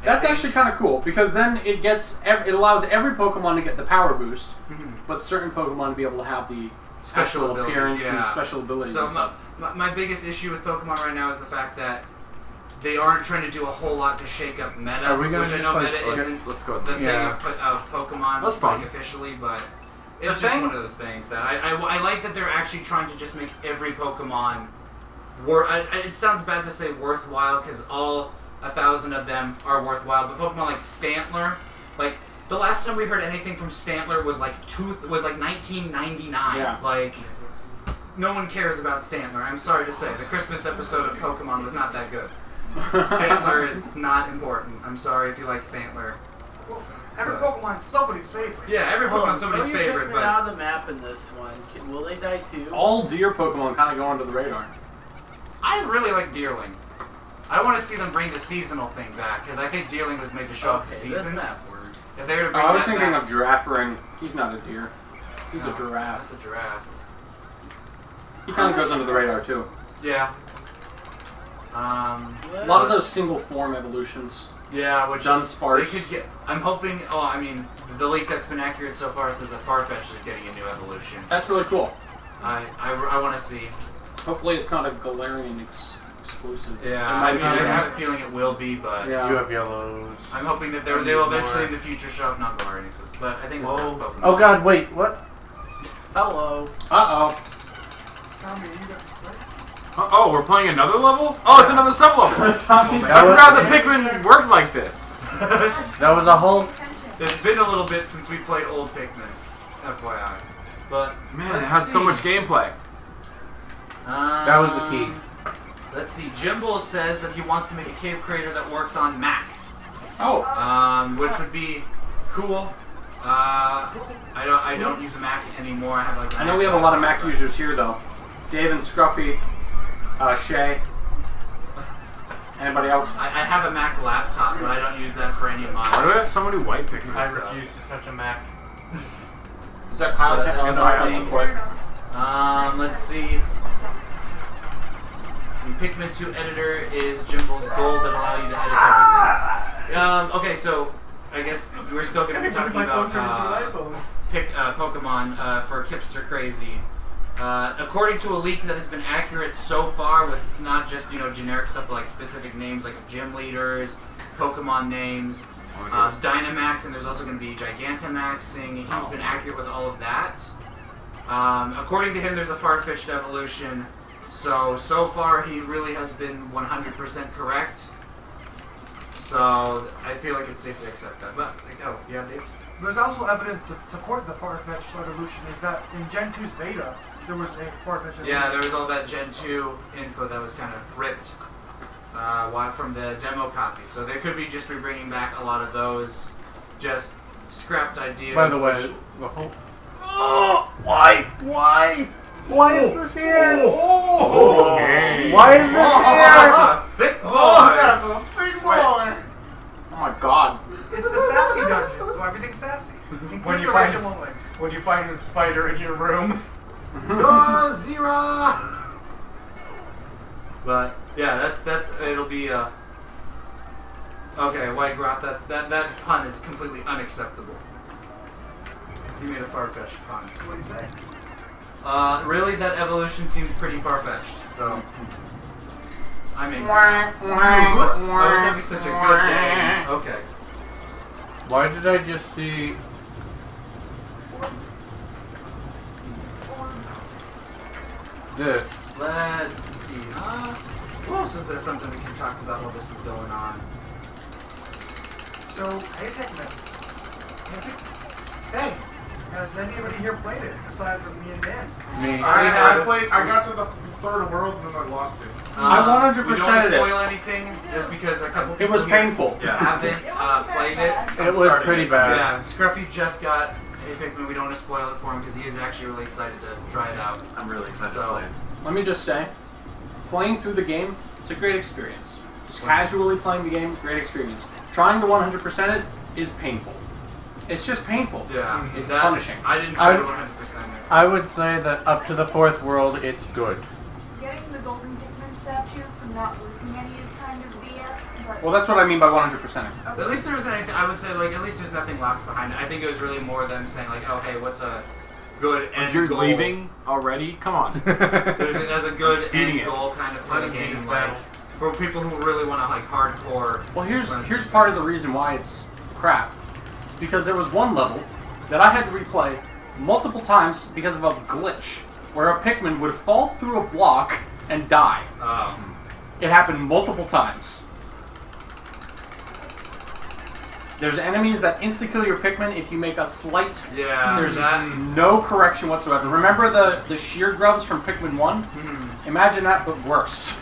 That's actually kind of cool because then it allows every Pokemon to get the power boost, but certain Pokemon to be able to have the special appearance and special abilities. So my biggest issue with Pokemon right now is the fact that they aren't trying to do a whole lot to shake up meta, which I know meta isn't the thing of Pokemon officially, but it's just one of those things that I like that they're actually trying to just make every Pokemon it sounds bad to say worthwhile because all 1,000 of them are worthwhile, but Pokemon like Stantler, like the last time we heard anything from Stantler was like 1999. Yeah. Like no one cares about Stantler. I'm sorry to say, the Christmas episode of Pokemon was not that good. Stantler is not important. I'm sorry if you like Stantler. Well, every Pokemon's somebody's favorite. Yeah, every Pokemon's somebody's favorite. But out of the map in this one, will they die too? All deer Pokemon kind of go under the radar. I really like Deerling. I want to see them bring the seasonal thing back because I think Deerling was made to show up the seasons. This map works. If they were to bring I was that thinking back, of Girafaring. He's not a deer. He's a giraffe. That's a giraffe. He kind of goes under the radar too. Yeah. A lot of those single form evolutions. Yeah, which done sparse. They could get. I'm hoping. Oh, I mean, the leak that's been accurate so far says that Farfetch is getting a new evolution. That's really cool. I want to see. Hopefully, it's not a Galarian exclusive. Yeah, I have a feeling it will be, but yeah. You have yellows. I'm hoping that they will eventually in the future show up not Galarian exclusive. But I think it's Pokemon. Oh God! Wait, what? Hello. Uh-oh. Oh, we're playing another level? Oh, it's another sub-level. I forgot that Pikmin worked like this. That was a whole... It's been a little bit since we played old Pikmin, FYI. But man, it has so much gameplay. That was the key. Let's see. Jimbo says that he wants to make a cave creator that works on Mac. Oh. Which would be cool. I don't use a Mac anymore. I have like. I know we have a lot of Mac users here though. Dave and Scruffy, Shay. Anybody else? I have a Mac laptop, but I don't use that for any of my. Why do we have so many white Pikmin? I refuse to touch a Mac. Is that Kyle? Let's see. Pikmin 2 editor is Jimbo's goal that allow you to edit everything. Okay, so I guess we're still going to be talking about Pokemon for Kipster Crazy. According to a leak that has been accurate so far, with not just generic stuff but like specific names like gym leaders, Pokemon names, Dynamax, and there's also going to be Gigantamaxing. He's been accurate with all of that. According to him, there's a far-fetched evolution. So far he really has been 100% correct. So I feel like it's safe to accept that. But yeah, Dave. There's also evidence to support the far-fetched evolution. Is that in Gen 2's beta there was a far-fetched evolution? Yeah, there was all that Gen 2 info that was kind of ripped from the demo copy. So they could be bringing back a lot of those just scrapped ideas. By the way, the whole. Oh, why? Why is this here? Okay. Why is this here? That's a thick boy. That's a big boy. Oh my God. It's the sassy dungeon, so everything's sassy. When you find a spider in your room. Zira. But yeah, that's it'll be okay, White Groth, that pun is completely unacceptable. You made a far-fetched pun. What do you say? Really, that evolution seems pretty far-fetched. So, I mean, I was having such a good day. Okay. Why did I just see? This. Let's see. What else is there something we can talk about while this is going on? So, hey Pikmin. Hey. Has anybody here played it aside from me and Dan? Me. I got to the third world and then I lost it. I 100%ed We don't it. spoil anything just because a couple people It was here painful. haven't played it. It was pretty bad. Yeah, Scruffy just got a Pikmin. We don't want to spoil it for him because he is actually really excited to try it out. I'm really excited So- to play it. Let me just say, playing through the game, it's a great experience. Just casually playing the game, great experience. Trying to 100% it is painful. It's just painful. Yeah, It's that- punishing. I didn't try to 100% it. I would say that up to the 4th world, it's good. Getting the golden Pikmin statue from not losing any is kind of BS, but... Well, that's what I mean by 100%. At least there's anything. I would say like at least there's nothing locked behind it. I think it was really more them saying like, oh hey, what's a good end You're goal? leaving already? Come on. There's a good Beating end it. goal kind of for the game, like for people who really want to like hardcore. Well, here's part of the reason why it's crap. It's because there was one level that I had to replay multiple times because of a glitch, where a Pikmin would fall through a block and die. It happened multiple times. There's enemies that insta-kill your Pikmin if you make a slight... Yeah, There's that- no correction whatsoever. Remember the shear grubs from Pikmin 1? Imagine that, but worse.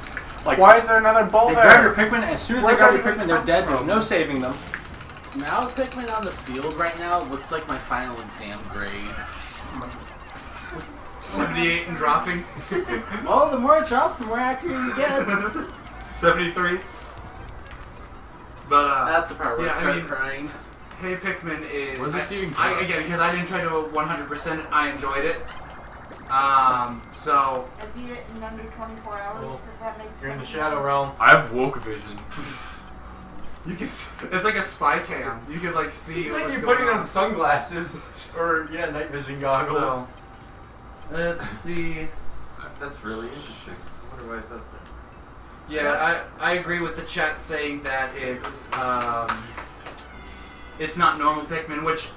Like, Why is there another ball they there? grab your Pikmin, as soon as Where'd they grab that your even Pikmin, they're come dead. There's from? no saving them. Now Pikmin on the field right now looks like my final exam grade. 78 and dropping. Oh, the more it drops, the more accurate it gets. 73. But That's the part where I start crying. Hey Pikmin is. Where's this even I from? again because I didn't try to 100%. I enjoyed it. So I beat it in under 24 hours, if that makes sense. You're in the Shadow Realm. I have woke vision. you can. It's like a spy cam. You could like see. It's like what's you're going putting on sunglasses or night vision goggles. So, let's see. That's really interesting. I wonder why it does that. Yeah, I agree with the chat saying that it's not normal Pikmin, which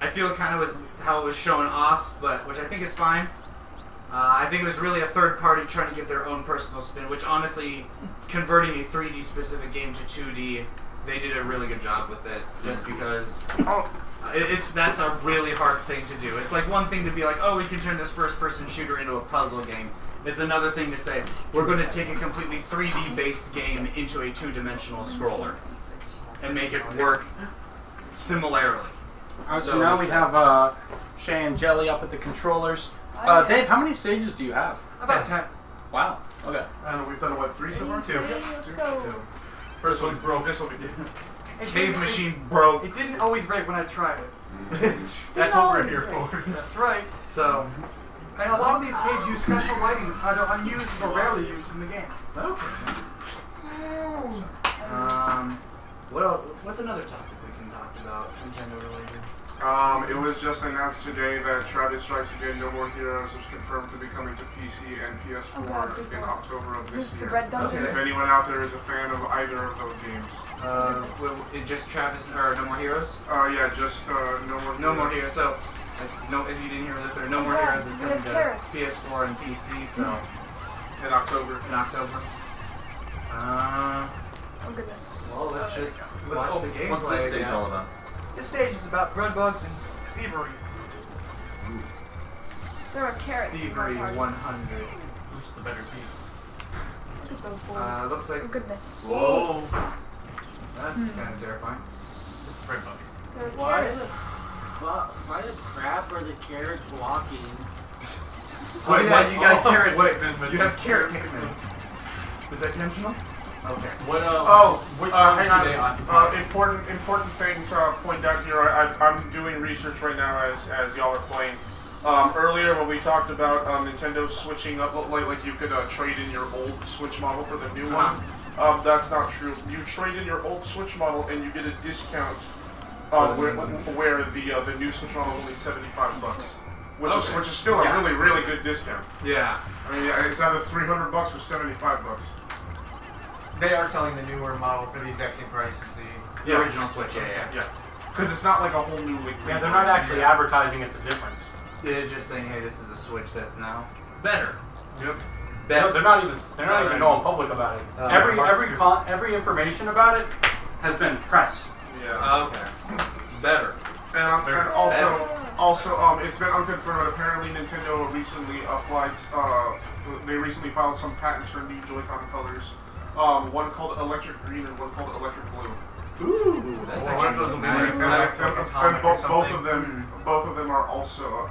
I feel kind of was how it was shown off, but which I think is fine. I think it was really a third party trying to give their own personal spin, which honestly, converting a 3D specific game to 2D, they did a really good job with it. Just because that's a really hard thing to do. It's like one thing to be like, oh, we can turn this first person shooter into a puzzle game. It's another thing to say, we're going to take a completely 3D based game into a 2-dimensional scroller and make it work similarly. Alright, so now we have Shay and Jelly up at the controllers. Dave, how many stages do you have? About 10. Wow. Okay. I don't know, we've done what, 3 so far? 2. Let's go. First one's broke, this will be good. Cave machine broke. It didn't always break when I tried it. That's what we're here for. That's right. So, And a lot of these caves use special lighting that's either unused or rarely used in the game. what else, what's another topic we can talk about, Nintendo related? It was just announced today that Travis Strikes Again No More Heroes was confirmed to be coming to PC and PS4 in October of this The year. Red Dungeon. If anyone out there is a fan of either of those games. It just Travis, or No More Heroes? Yeah, just No More Heroes. No More Heroes, so, no, if you didn't hear that, there No More Heroes is coming to PS4 and PC, so. In October. Oh goodness. Well, let's just watch the gameplay. What's this stage again. all about? This stage is about bread bugs and thievery. There are carrots in my Thievery party. 100. Who's the better thief? Look at those boys. Looks like. Oh goodness. Whoa! That's kind of terrifying. Bread bug. There are Why carrots. why the crap are the carrots walking? Wait, you got carrot wait, Pikmin. you have carrot Pikmin. Is that intentional? Okay. What? Which hang ones do they on. occupy? Important thing to point out here. I'm doing research right now as y'all are playing. Earlier when we talked about Nintendo switching up, like you could trade in your old Switch model for the new one. That's not true. You trade in your old Switch model and you get a discount where the new Switch model is only $75, which is still a really good discount. Yeah. I mean, it's either $300 or $75. They are selling the newer model for the exact same price as the original Switch. Yeah. Because it's not like a whole new. Yeah, they're not actually advertising it's a difference. They're just saying, hey, this is a Switch that's now better. Yep. No, they're not even going public about it. Every information about it has been press. Yeah. Okay. Better. And also, Also, it's been unconfirmed, but apparently Nintendo recently applied, they recently filed some patents for new Joy-Con colors. One called Electric Green and one called Electric Blue. Ooh, that's one of those will be nice. And both of them are also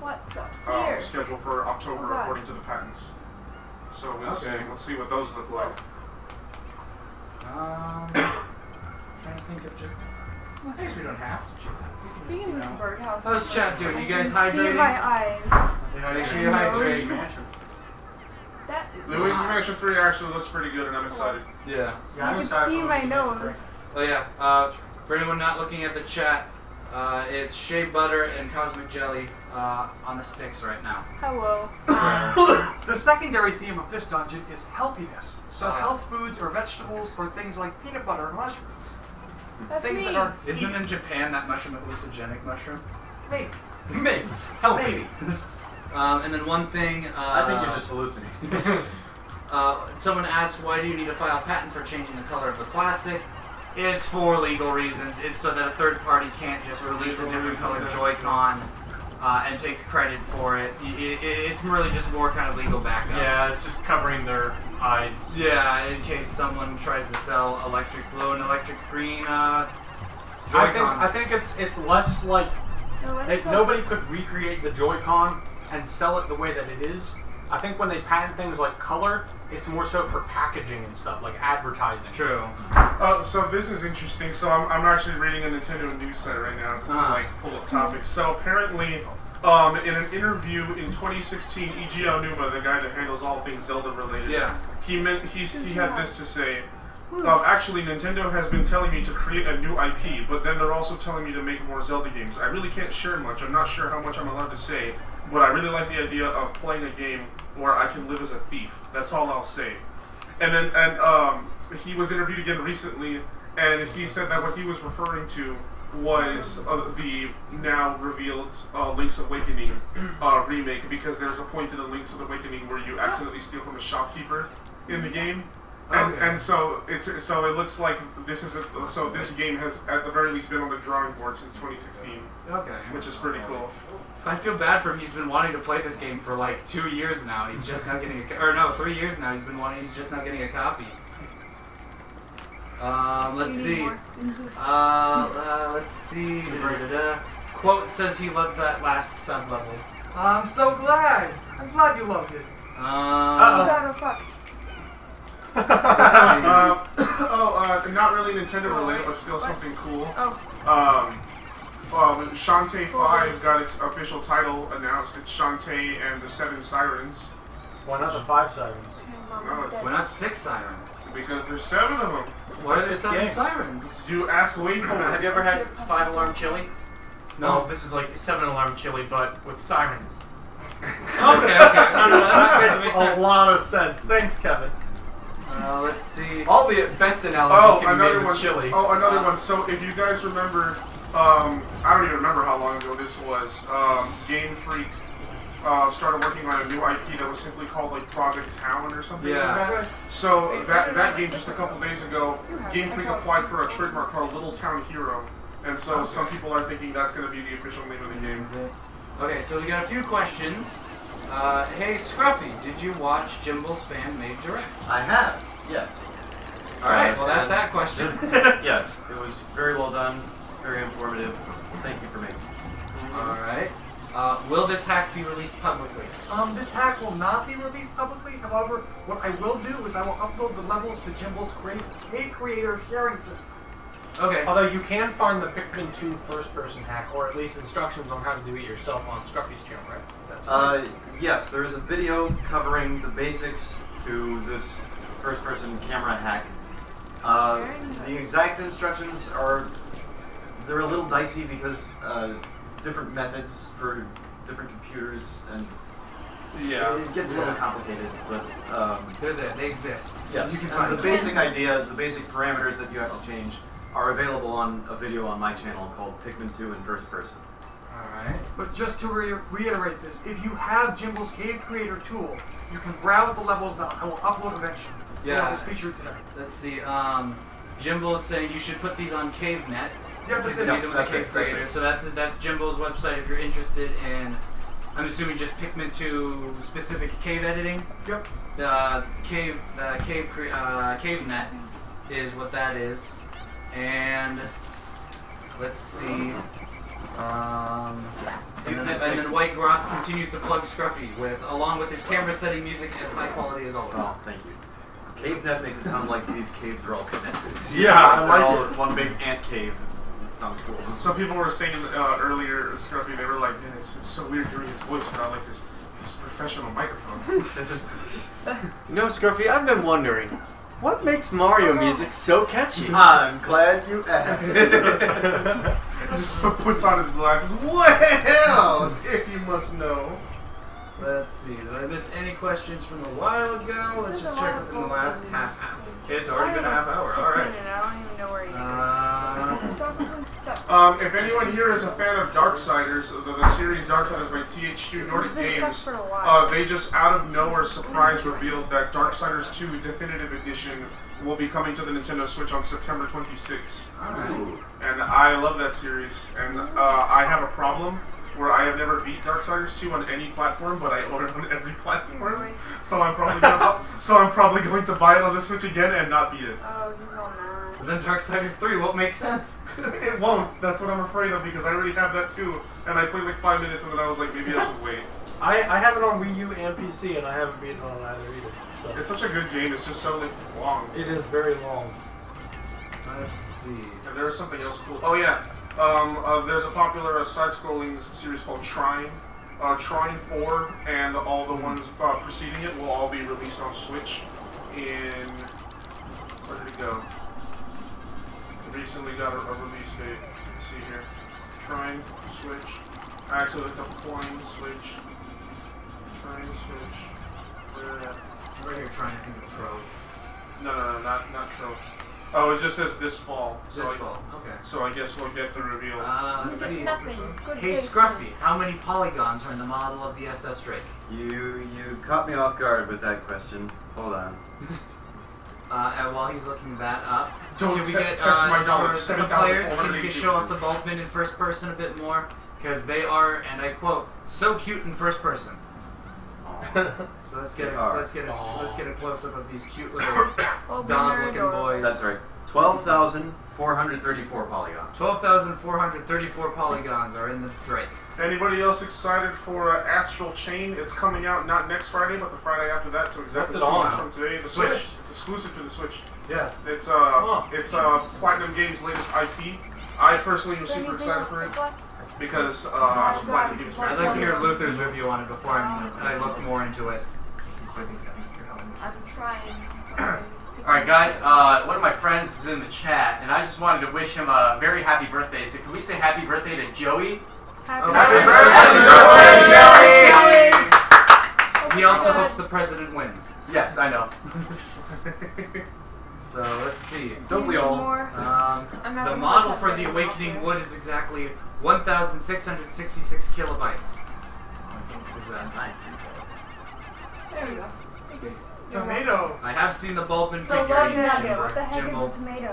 What's up here? scheduled for October Oh, according to the patents. So we'll see what those look like. Trying to think of just. I guess we don't have to chat. Being in this birdhouse. How's chat doing? You guys See hydrating? my eyes. Make sure you hydrate. That is Luigi's hot. Mansion 3 actually looks pretty good, and I'm excited. Yeah. You can see my nose. Oh yeah. For anyone not looking at the chat, it's shea butter and cosmic jelly on the sticks right now. Hello. The secondary theme of this dungeon is healthiness. So health foods or vegetables or things like peanut butter and mushrooms. That's Things me. that are Isn't in Japan that mushroom a hallucinogenic mushroom? maybe. Maybe. Healthy. And then one thing. I think you're just hallucinating. Someone asked, why do you need to file a patent for changing the color of the plastic? It's for legal reasons. It's so that a third party can't just release a different colored Joy-Con and take credit for it. It's really just more kind of legal backup. Yeah, it's just covering their hides. Yeah, in case someone tries to sell electric blue and electric green Joy-Cons. I think it's less like if No, nobody could recreate the Joy-Con and sell it the way that it is. I think when they patent things like color, it's more so for packaging and stuff, like advertising. True. So this is interesting. So I'm actually reading a Nintendo news site right now just to like pull up topics. So apparently, in an interview in 2016, Eiji Aonuma, the guy that handles all things Zelda related, he had this to say. Actually, Nintendo has been telling me to create a new IP, but then they're also telling me to make more Zelda games. I really can't share much. I'm not sure how much I'm allowed to say, but I really like the idea of playing a game where I can live as a thief. That's all I'll say. And then, he was interviewed again recently, and he said that what he was referring to was the now revealed Link's Awakening remake, because there's a point in the Link's Awakening where you accidentally steal from a shopkeeper in the game. And so it looks like this game has at the very least been on the drawing board since 2016. Okay. Which is pretty cool. I feel bad for him. He's been wanting to play this game for like 2 years now. He's just not getting 3 years now. He's just not getting a copy. Let's see. Let's see. Quote says he loved that last sub level. I'm so glad. I'm glad you loved it. Fuck. Not really Nintendo related, but still something cool. Shantae 5 got its official title announced. It's Shantae and the 7 Sirens. Why not the 5 Sirens? Why not 6 Sirens? Because there's 7 of them. Why are there 7 Sirens? You ask Wade for Have you ever had 5-alarm chili? No. This is like 7-alarm chili, but with sirens. Okay. No, that makes sense. A lot of sense. Thanks, Kevin. Let's see. All the best analogies can be made with chili. Another one. So if you guys remember, I don't even remember how long ago this was. Game Freak started working on a new IP that was simply called like Project Town or something like that. So that game just a couple days ago, Game Freak applied for a trademark called Little Town Hero, and so some people are thinking that's going to be the official name of the game. Okay, so we got a few questions. Hey Scruffy, did you watch Jimble's fan-made direct? I have, yes. Alright, well that's that question. Yes, it was very well done, very informative. Thank you for making it. Alright. Will this hack be released publicly? This hack will not be released publicly. However, what I will do is I will upload the levels to Jimble's Cave Creator sharing system. Okay. Although you can find the Pikmin 2 first-person hack, or at least instructions on how to do it yourself on Scruffy's channel, right? That's right. Yes, there is a video covering the basics to this first-person camera hack. The exact instructions they're a little dicey because different methods for different computers, and it gets a little complicated, but they're there, they exist. Yes, You can and find the them. basic idea, the basic parameters that you have to change are available on a video on my channel called Pikmin 2 in first person. Alright. But just to reiterate this, if you have Jimble's Cave Creator tool, you can browse the levels that I will upload eventually. Yeah. That was featured today. Let's see, Jimbo is saying you should put these on CaveNet. Yep, that's he's it. the Meetup with the Cave That's it. creator. So that's Jimbo's website if you're interested in. I'm assuming just Pikmin 2 specific cave editing. Yep. CaveNet is what that is, and let's see. And then White Groth continues to plug Scruffy along with his camera setting music as high quality as always. Oh, thank you. CaveNet makes it sound like these caves are all connected. Yeah, I like all it. one big ant cave. It sounds cool. Some people were saying earlier, Scruffy, they were like, man, it's so weird hearing his voice without like this professional microphone. You know, Scruffy, I've been wondering, what makes Mario music so catchy? I'm glad you asked. Just puts on his glasses. Well, if you must know. Let's see. Did I miss any questions from a while ago? Let's just check within the last half hour. It's already been a half hour. All right. I don't even know where he is. If anyone here is a fan of Darksiders, the series Darksiders by THQ Nordic Games, they just out of nowhere surprise revealed that Darksiders 2 Definitive Edition will be coming to the Nintendo Switch on September 26th. Alright. And I love that series. And I have a problem where I have never beat Darksiders 2 on any platform, but I own it on every platform. So I'm probably going to buy it on the Switch again and not beat it. Oh, no. But then Darksiders 3 won't make sense. It won't. That's what I'm afraid of because I already have that too. And I played like 5 minutes and then I was like, maybe I should wait. I have it on Wii U and PC, and I haven't beaten it on either either. So. It's such a good game. It's just so like, long. It is very long. Let's see. And there's something else cool. Oh yeah. There's a popular side-scrolling series called Trine. Trine 4 and all the ones preceding it will all be released on Switch in... Where did it go? It recently got a release date. Let's see here. Trine, Switch. I actually looked up coin, Switch. Trine, Switch. Where at? Right here trying to think of Trove. No, not Trove. Oh, it just says this fall. This fall, okay. So I guess we'll get the reveal. Let's see. Good Hey face. Scruffy, how many polygons are in the model of the SS Drake? You caught me off guard with that question. Hold on. And while he's looking that up, Don't can we test get my knowledge. for the 7,000 players? Can you already show off the Bulkman in first person a bit more? Because they are, and I quote, so cute in first person. So let's get a close up of these cute little dog-looking boys. That's right. 12,434 polygons. 12,434 polygons are in the Drake. Anybody else excited for Astral Chain? It's coming out not next Friday, but the Friday after that. So exactly What's it 2 on? months from today. The Switch. It's exclusive to the Switch. Yeah. It's Platinum Games' latest IP. I personally am super excited for it because Platinum Games. I'd like to hear Luther's review on it before I look more into it. I'm trying. Alright guys, one of my friends is in the chat, and I just wanted to wish him a very happy birthday. So can we say happy birthday to Joey? Happy birthday, Joey! He also hopes the president wins. Yes, I know. So let's see. Don't we all? The model for the Awakening Wood is exactly 1,666 kilobytes. Is that nice? There we go. Tomato. I have seen the Bulbman So figurine. what the heck Jimbo. is a tomato?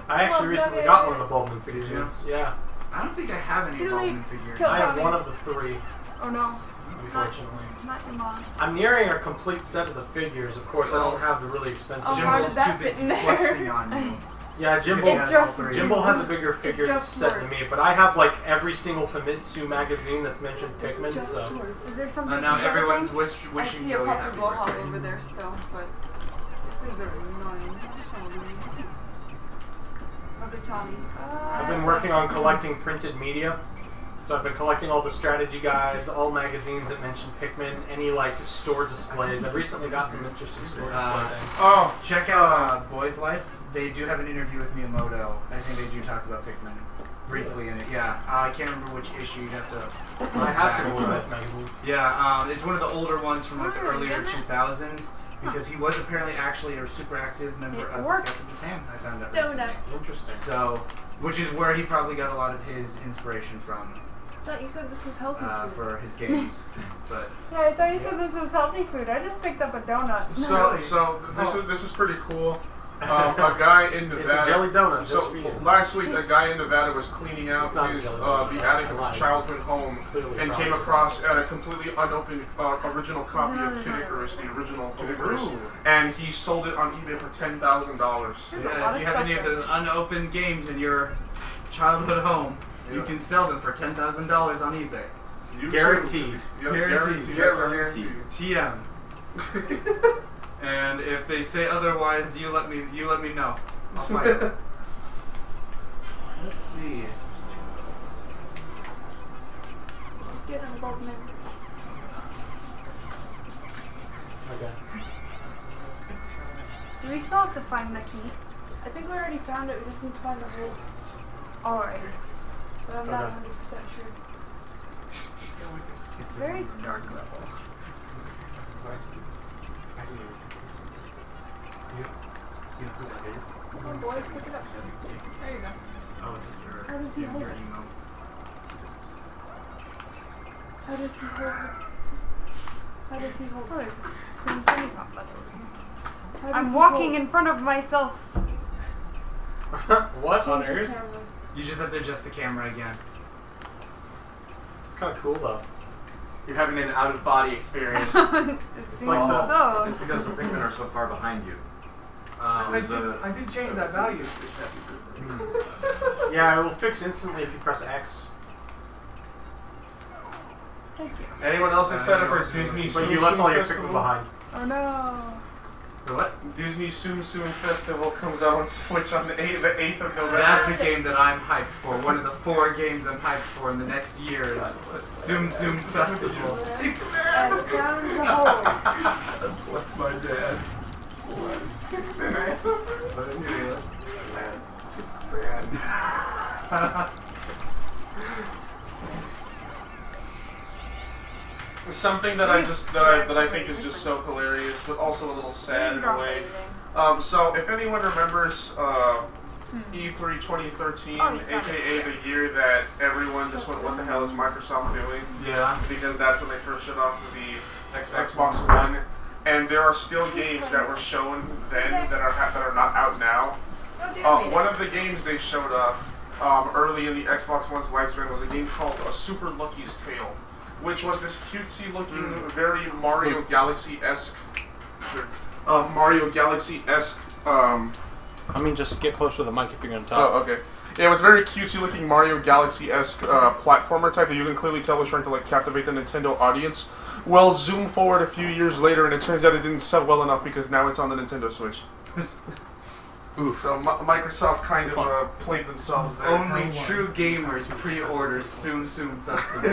I actually recently got one of the Bulbman figurines. Yeah. I don't think I have any Bulbman figurines. I have one of the 3. Oh no. Unfortunately. Not your mom. I'm nearing a complete set of the figures. Of course, I don't have the really expensive. Oh, how did that fit in there? flexing on you. Yeah, Jimbo has a bigger figure set than me, but I have like every single Famitsu magazine that's mentioned Pikmin. So. Is there something? Now everyone's I wishing see Joey a happy puffy birthday. blowhog over there still, but these things are annoying. I just want to leave. Mother Tommy. I've been working on collecting printed media. So I've been collecting all the strategy guides, all magazines that mention Pikmin, any like store displays. I've recently got some interesting store display things. Oh, check out Boy's Life. They do have an interview with Miyamoto. I think they do talk about Pikmin briefly in it. Yeah, I can't remember which issue. You'd have to. I have some Boy's Life magazine. Yeah, it's one of the older ones from like the earlier 2000s. Because he was apparently actually a super active member of the Scouts of Japan. I found out recently. Interesting. So, which is where he probably got a lot of his inspiration from. I thought you said this was healthy food. For his games, but Yeah, I thought you said this was healthy food. I just picked up a donut. So this is pretty cool. A guy in Nevada. It's a jelly donut. Just So for you. last week, a guy in Nevada was cleaning out It's not his jelly donut. the attic of Lights. his childhood home Clearly and frosted. came across a completely unopened original copy of Kid Icarus, the original Kid Icarus, and he sold it on eBay for $10,000. Yeah, if you have any of those unopened games in your childhood home, you can sell them for $10,000 on eBay. Guaranteed. Yep, Guaranteed. guaranteed. TM. And if they say otherwise, you let me know. I'll fight it. Let's see. Get involvement. Okay. So we still have to find the key. I think we already found it. We just need to find the hole. Alright. But I'm not Okay. 100% sure. It's very dark level. Come on, boys, pick it up. There you go. Oh, is it your, How does he hold your it? email? How does he hold it? How does he hold it? How does I'm he walking hold- in front of myself. What on Change the earth? camera. You just have to adjust the camera again. Kind of cool though. You're having an out-of-body experience. It It's seems like the. so. It's because the Pikmin are so far behind you. I There's a- did change that value. Yeah, it will fix instantly if you press X. Thank you. Anyone else excited for Disney But Soon you left Soon all your Festival? Pikmin behind. Oh no. What? Disney Soon Soon Festival comes out on Switch on the 8th of November. That's a game that I'm hyped for. One of the 4 games I'm hyped for in the next year is Zoom Zoom Festival. And down the hole. Bless my dad. Something that I think is just so hilarious, but also a little sad in a way. So if anyone remembers E3 2013, aka the year that everyone just went, "What the hell is Microsoft doing?" Yeah. Because that's when they first shut off the Xbox One, and there are still games that were shown then that are not out now. One of the games they showed up early in the Xbox One's lifespan was a game called Super Lucky's Tale, which was this cutesy-looking, very Mario Galaxy-esque, I mean, just get closer to the mic if you're going to talk. Oh, okay. Yeah, it was very cutesy-looking Mario Galaxy-esque platformer type that you can clearly tell was trying to like captivate the Nintendo audience. Well, zoom forward a few years later, and it turns out it didn't sell well enough because now it's on the Nintendo Switch. So Microsoft kind of played themselves there. Only true gamers pre-order Zoom Zoom Festival.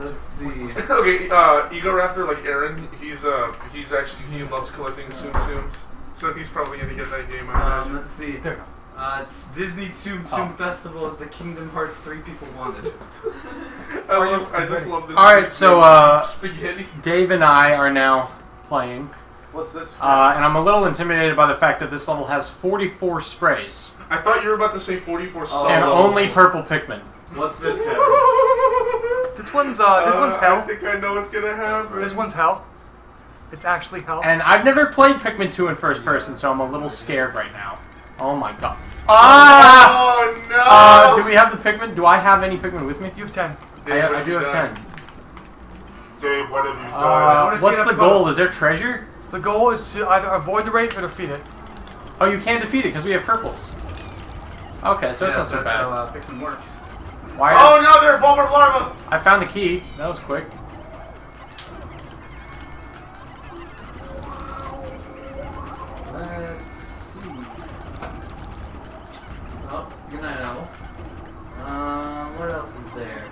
Let's see. Okay, Egoraptor, like Aaron, he loves collecting Tsum Tsums, so he's probably gonna get that game. I imagine. Let's see. It's Disney Tsum Tsum Festival is the Kingdom Hearts 3 people wanted. I just love this. Alright, so spaghetti. Dave and I are now playing. What's this? And I'm a little intimidated by the fact that this level has 44 sprays. I thought you were about to say 44 solos. And only purple Pikmin. What's this category? This one's hell. I think I know what's gonna happen. This one's hell. It's actually hell. And I've never played Pikmin 2 in first person, so I'm a little scared right now. Oh my god. Ah! Oh no! Do we have the Pikmin? Do I have any Pikmin with me? You have 10. I do have 10. Dave, what have you done? What's the goal? Is there treasure? The goal is to either avoid the raid or defeat it. Oh, you can't defeat it because we have purples. Okay, so it's not so that's bad. how Pikmin works. Why? Oh no, they're Bulbar larva! I found the key. That was quick. Let's see. Oh, good night, Owl. What else is there?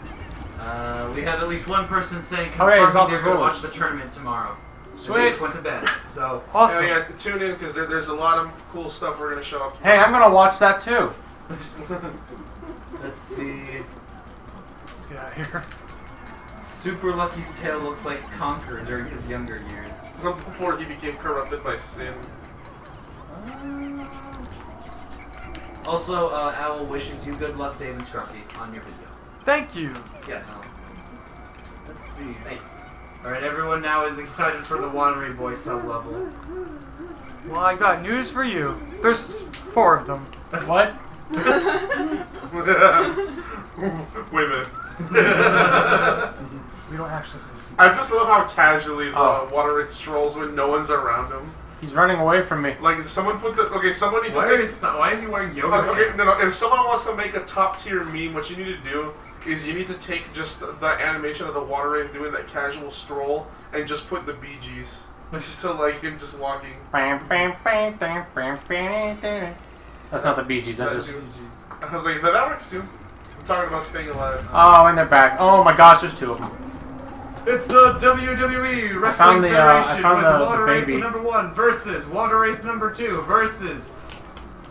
We have at least one person saying Okay, confirming it's off they're the going to rules. watch the tournament tomorrow. Sweet. They just went to bed. So awesome. Yeah, tune in because there's a lot of cool stuff we're gonna show off. Hey, I'm gonna watch that too. Let's see. Let's get out of here. Super Lucky's tail looks like Conquer during his younger years. Before he became corrupted by sin. Also, Owl wishes you good luck, Dave and Scruffy, on your video. Thank you. Yes. Let's see. Alright, everyone now is excited for the Watery Boy sub-level. Well, I got news for you. There's 4 of them. What? Wait a minute. We don't actually. I just love how casually the water rate strolls when no one's around him. He's running away from me. Like, someone put the... Okay, someone needs to take... Why is he wearing yoga Okay, no, if someone wants to make a top-tier meme, what you need to do is you need to take just the animation of the water rate doing that casual stroll and just put the Bee Gees to, like, him just walking. That's not the Bee Gees, that's just... I was like, that works too. I'm talking about staying alive. Oh, and they're back. Oh my gosh, there's 2 of them. It's the WWE Wrestling Federation with Water baby. Wraith number 1 versus Water Wraith number 2 versus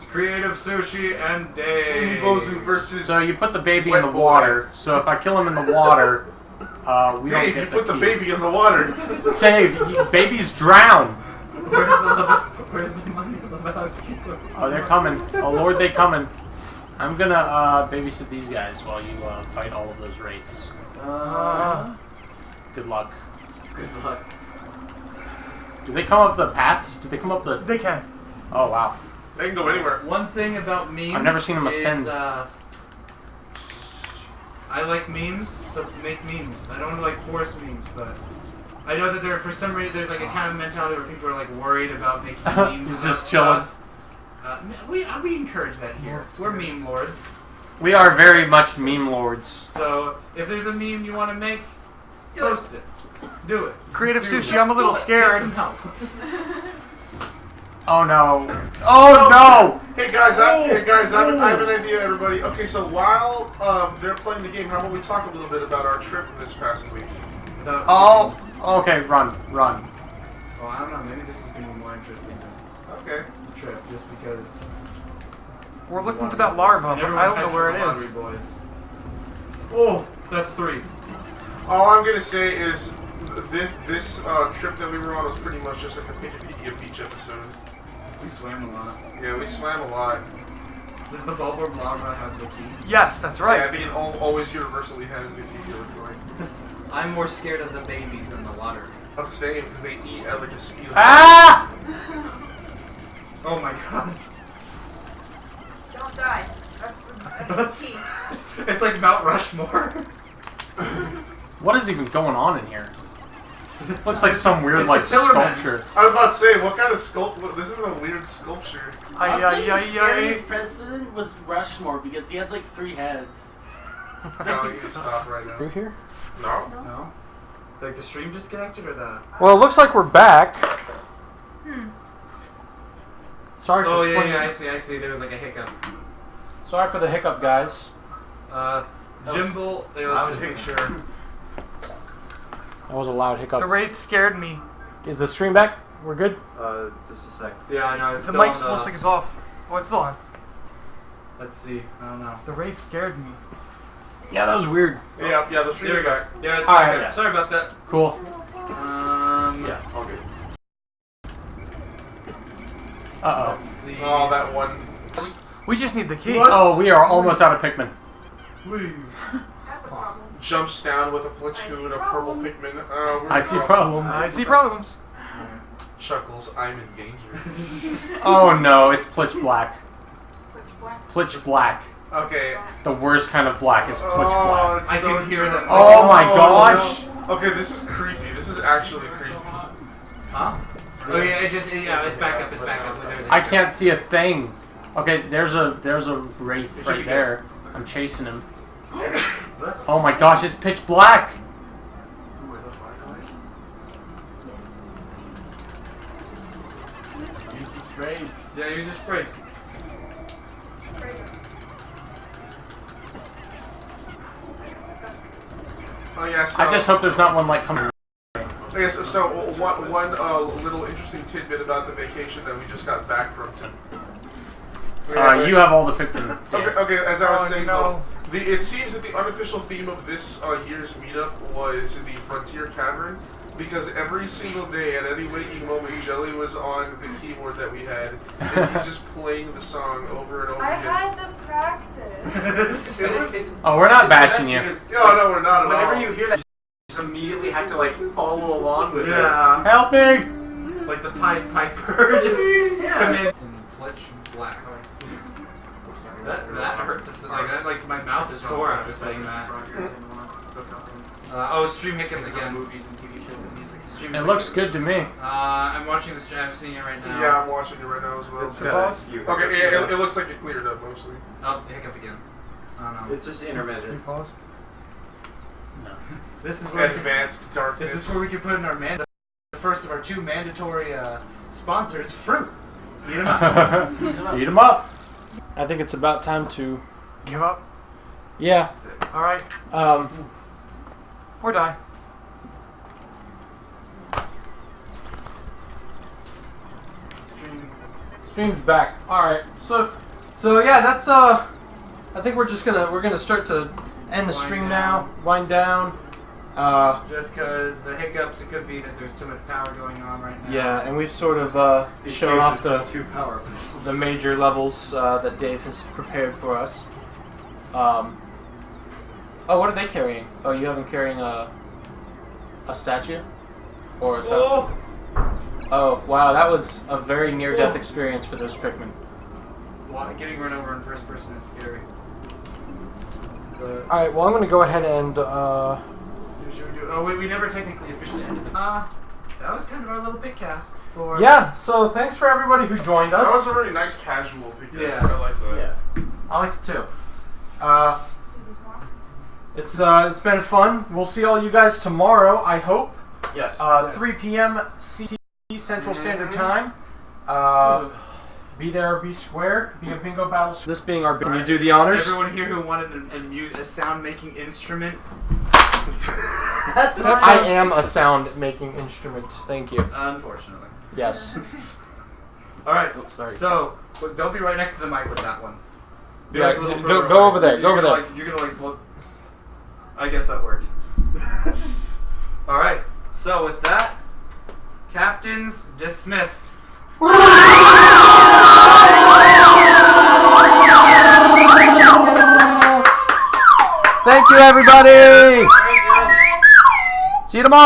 Creative Sushi and Dave. Versus so you put the baby in the water. So if I kill him in the water, we don't Dave, get you put the baby in the water. Dave, babies drown. Where's the money, Lebowski? Oh, they're coming. Oh Lord, they coming. I'm gonna babysit these guys while you fight all of those wraiths. Good luck. Good luck. Do they come up the paths? Do they come up the... They can. Oh, wow. They can go anywhere. One thing about memes I've never seen them ascend. is, I like memes, so make memes. I don't like force memes, but I know that there, for some reason, there's like a kind of mentality where people are like worried about making memes. It's about just chilling. stuff. We encourage that here. We're meme lords. We are very much meme lords. So if there's a meme you want to make, post it. Do it. Creative Sushi, I'm a little scared. Get some help. Oh no. Oh no! Hey guys, I have an idea, everybody. Okay, so while they're playing the game, how about we talk a little bit about our trip this past week? Oh, okay, run. Well, I don't know. Maybe this is going to be more interesting than the trip, just because we're looking for that larva, but I don't know where it is. Boys. Oh, that's 3. All I'm gonna say is this trip that we were on was pretty much just like the Pikipedia beach episode. We swam a lot. Yeah, we swam a lot. Does the Bulborg larva have the key? Yes, that's right. Yeah, I think it always universally has the key, it looks like. I'm more scared of the babies than the water. I'm saying, because they eat at like a speed of... Ah! Oh my god. Don't die. That's the key. It's like Mount Rushmore. What is even going on in here? Looks like some weird, It's like, the Pillar Man. sculpture. I was about to say, what kind of sculpture? This is a weird sculpture. The scariest president was Rushmore because he had like 3 heads. No, you can stop right now. Through here? No. Like the stream disconnected or the... Well, it looks like we're back. Sorry for I see. There was like a hiccup. Sorry for the hiccup, guys. Jimble, let's just make sure. That was a loud hiccup. The wraith scared me. Is the stream back? We're good? Just a sec. Yeah, I know. It's The still mic looks like it's off. Oh, it's still on. Let's see. I don't know. The wraith scared me. Yeah, that was weird. Yeah, the stream is back. Yeah, it's All back right, up. yeah. Sorry about that. Cool. Yeah, all good. Uh-oh. Let's see. Oh, that one. We just need the key. What? Oh, we are almost out of Pikmin. That's a problem. Jumps down with a platoon of purple Pikmin. I see problems. I see problems. Chuckles, I'm in danger. Oh no, it's pitch black. Pitch black. Pitch black. Okay. The worst kind of black is pitch black. It's I so can hear them. Oh my gosh! No. Okay, this is creepy. This is actually creepy. Huh? Oh yeah, it's back up. It's back up. So there's a I can't see a thing. Okay, there's a wraith right there. I'm chasing him. Oh my gosh, it's pitch black! Use the sprays. Yeah, use your sprays. Oh yeah, so... I just hope there's not one like coming. Okay, so one little interesting tidbit about the vacation that we just got back from. You have all the Pikmin. Okay, as I was saying, though, it seems that the unofficial theme of this year's meetup was the Frontier Cavern, because every single day, at any waking moment, Jelly was on the keyboard that we had, and he's just playing the song over and over I again. had to practice. Oh, we're not bashing you. No, we're not at all. Whenever you hear that, just immediately have to like follow along with Yeah. Help me! Like the Pied Piper just come in and Pledge Black. That hurt. Like my mouth is sore after saying that. Stream hiccups again. It looks good to me. I'm watching the stream. I'm seeing it right now. Yeah, I'm watching it right now as well. It's got a few Okay, hiccups, yeah, it looks like it cleared up mostly. Oh, hiccup again. Oh no. It's just intermittent. Pause. No. This is where Advanced darkness. This is where we can put in our the first of our 2 mandatory sponsors, fruit. Eat 'em up. Eat 'em up. I think it's about time to Give up. Yeah. All right. Or die. Stream's back. All right. So yeah, that's I think we're gonna start to end the stream now. Wind down. Just because the hiccups, it could be that there's too much power going on right now. Yeah, and we've sort of shown off too powerful. the major levels that Dave has prepared for us. Oh, what are they carrying? Oh, you have them carrying a statue? Or a Oh, wow, that was a very near-death experience for those Pikmin. Getting run over in first person is scary. Alright, well, I'm going to go ahead and... we never technically officially ended the... that was kind of our little Pikcast for... Yeah, so thanks for everybody who joined us. That was a really nice casual Pikmin. Yeah. I like that. Yeah. I like it too. It's been fun. We'll see all you guys tomorrow, I hope. Yes. 3 p.m. CT Central Standard Time. Be there, be square, be a bingo battle. This being our... Can you do the honors? Everyone here who wanted a sound-making instrument. I am a sound-making instrument. Thank you. Unfortunately. Yes. Alright, sorry. So, don't be right next to the mic with that one. Be Yeah, like a little go further over away. there, go over there. You're gonna well, I guess that works. Alright, so with that, captains dismissed. Thank you, everybody! See you tomorrow!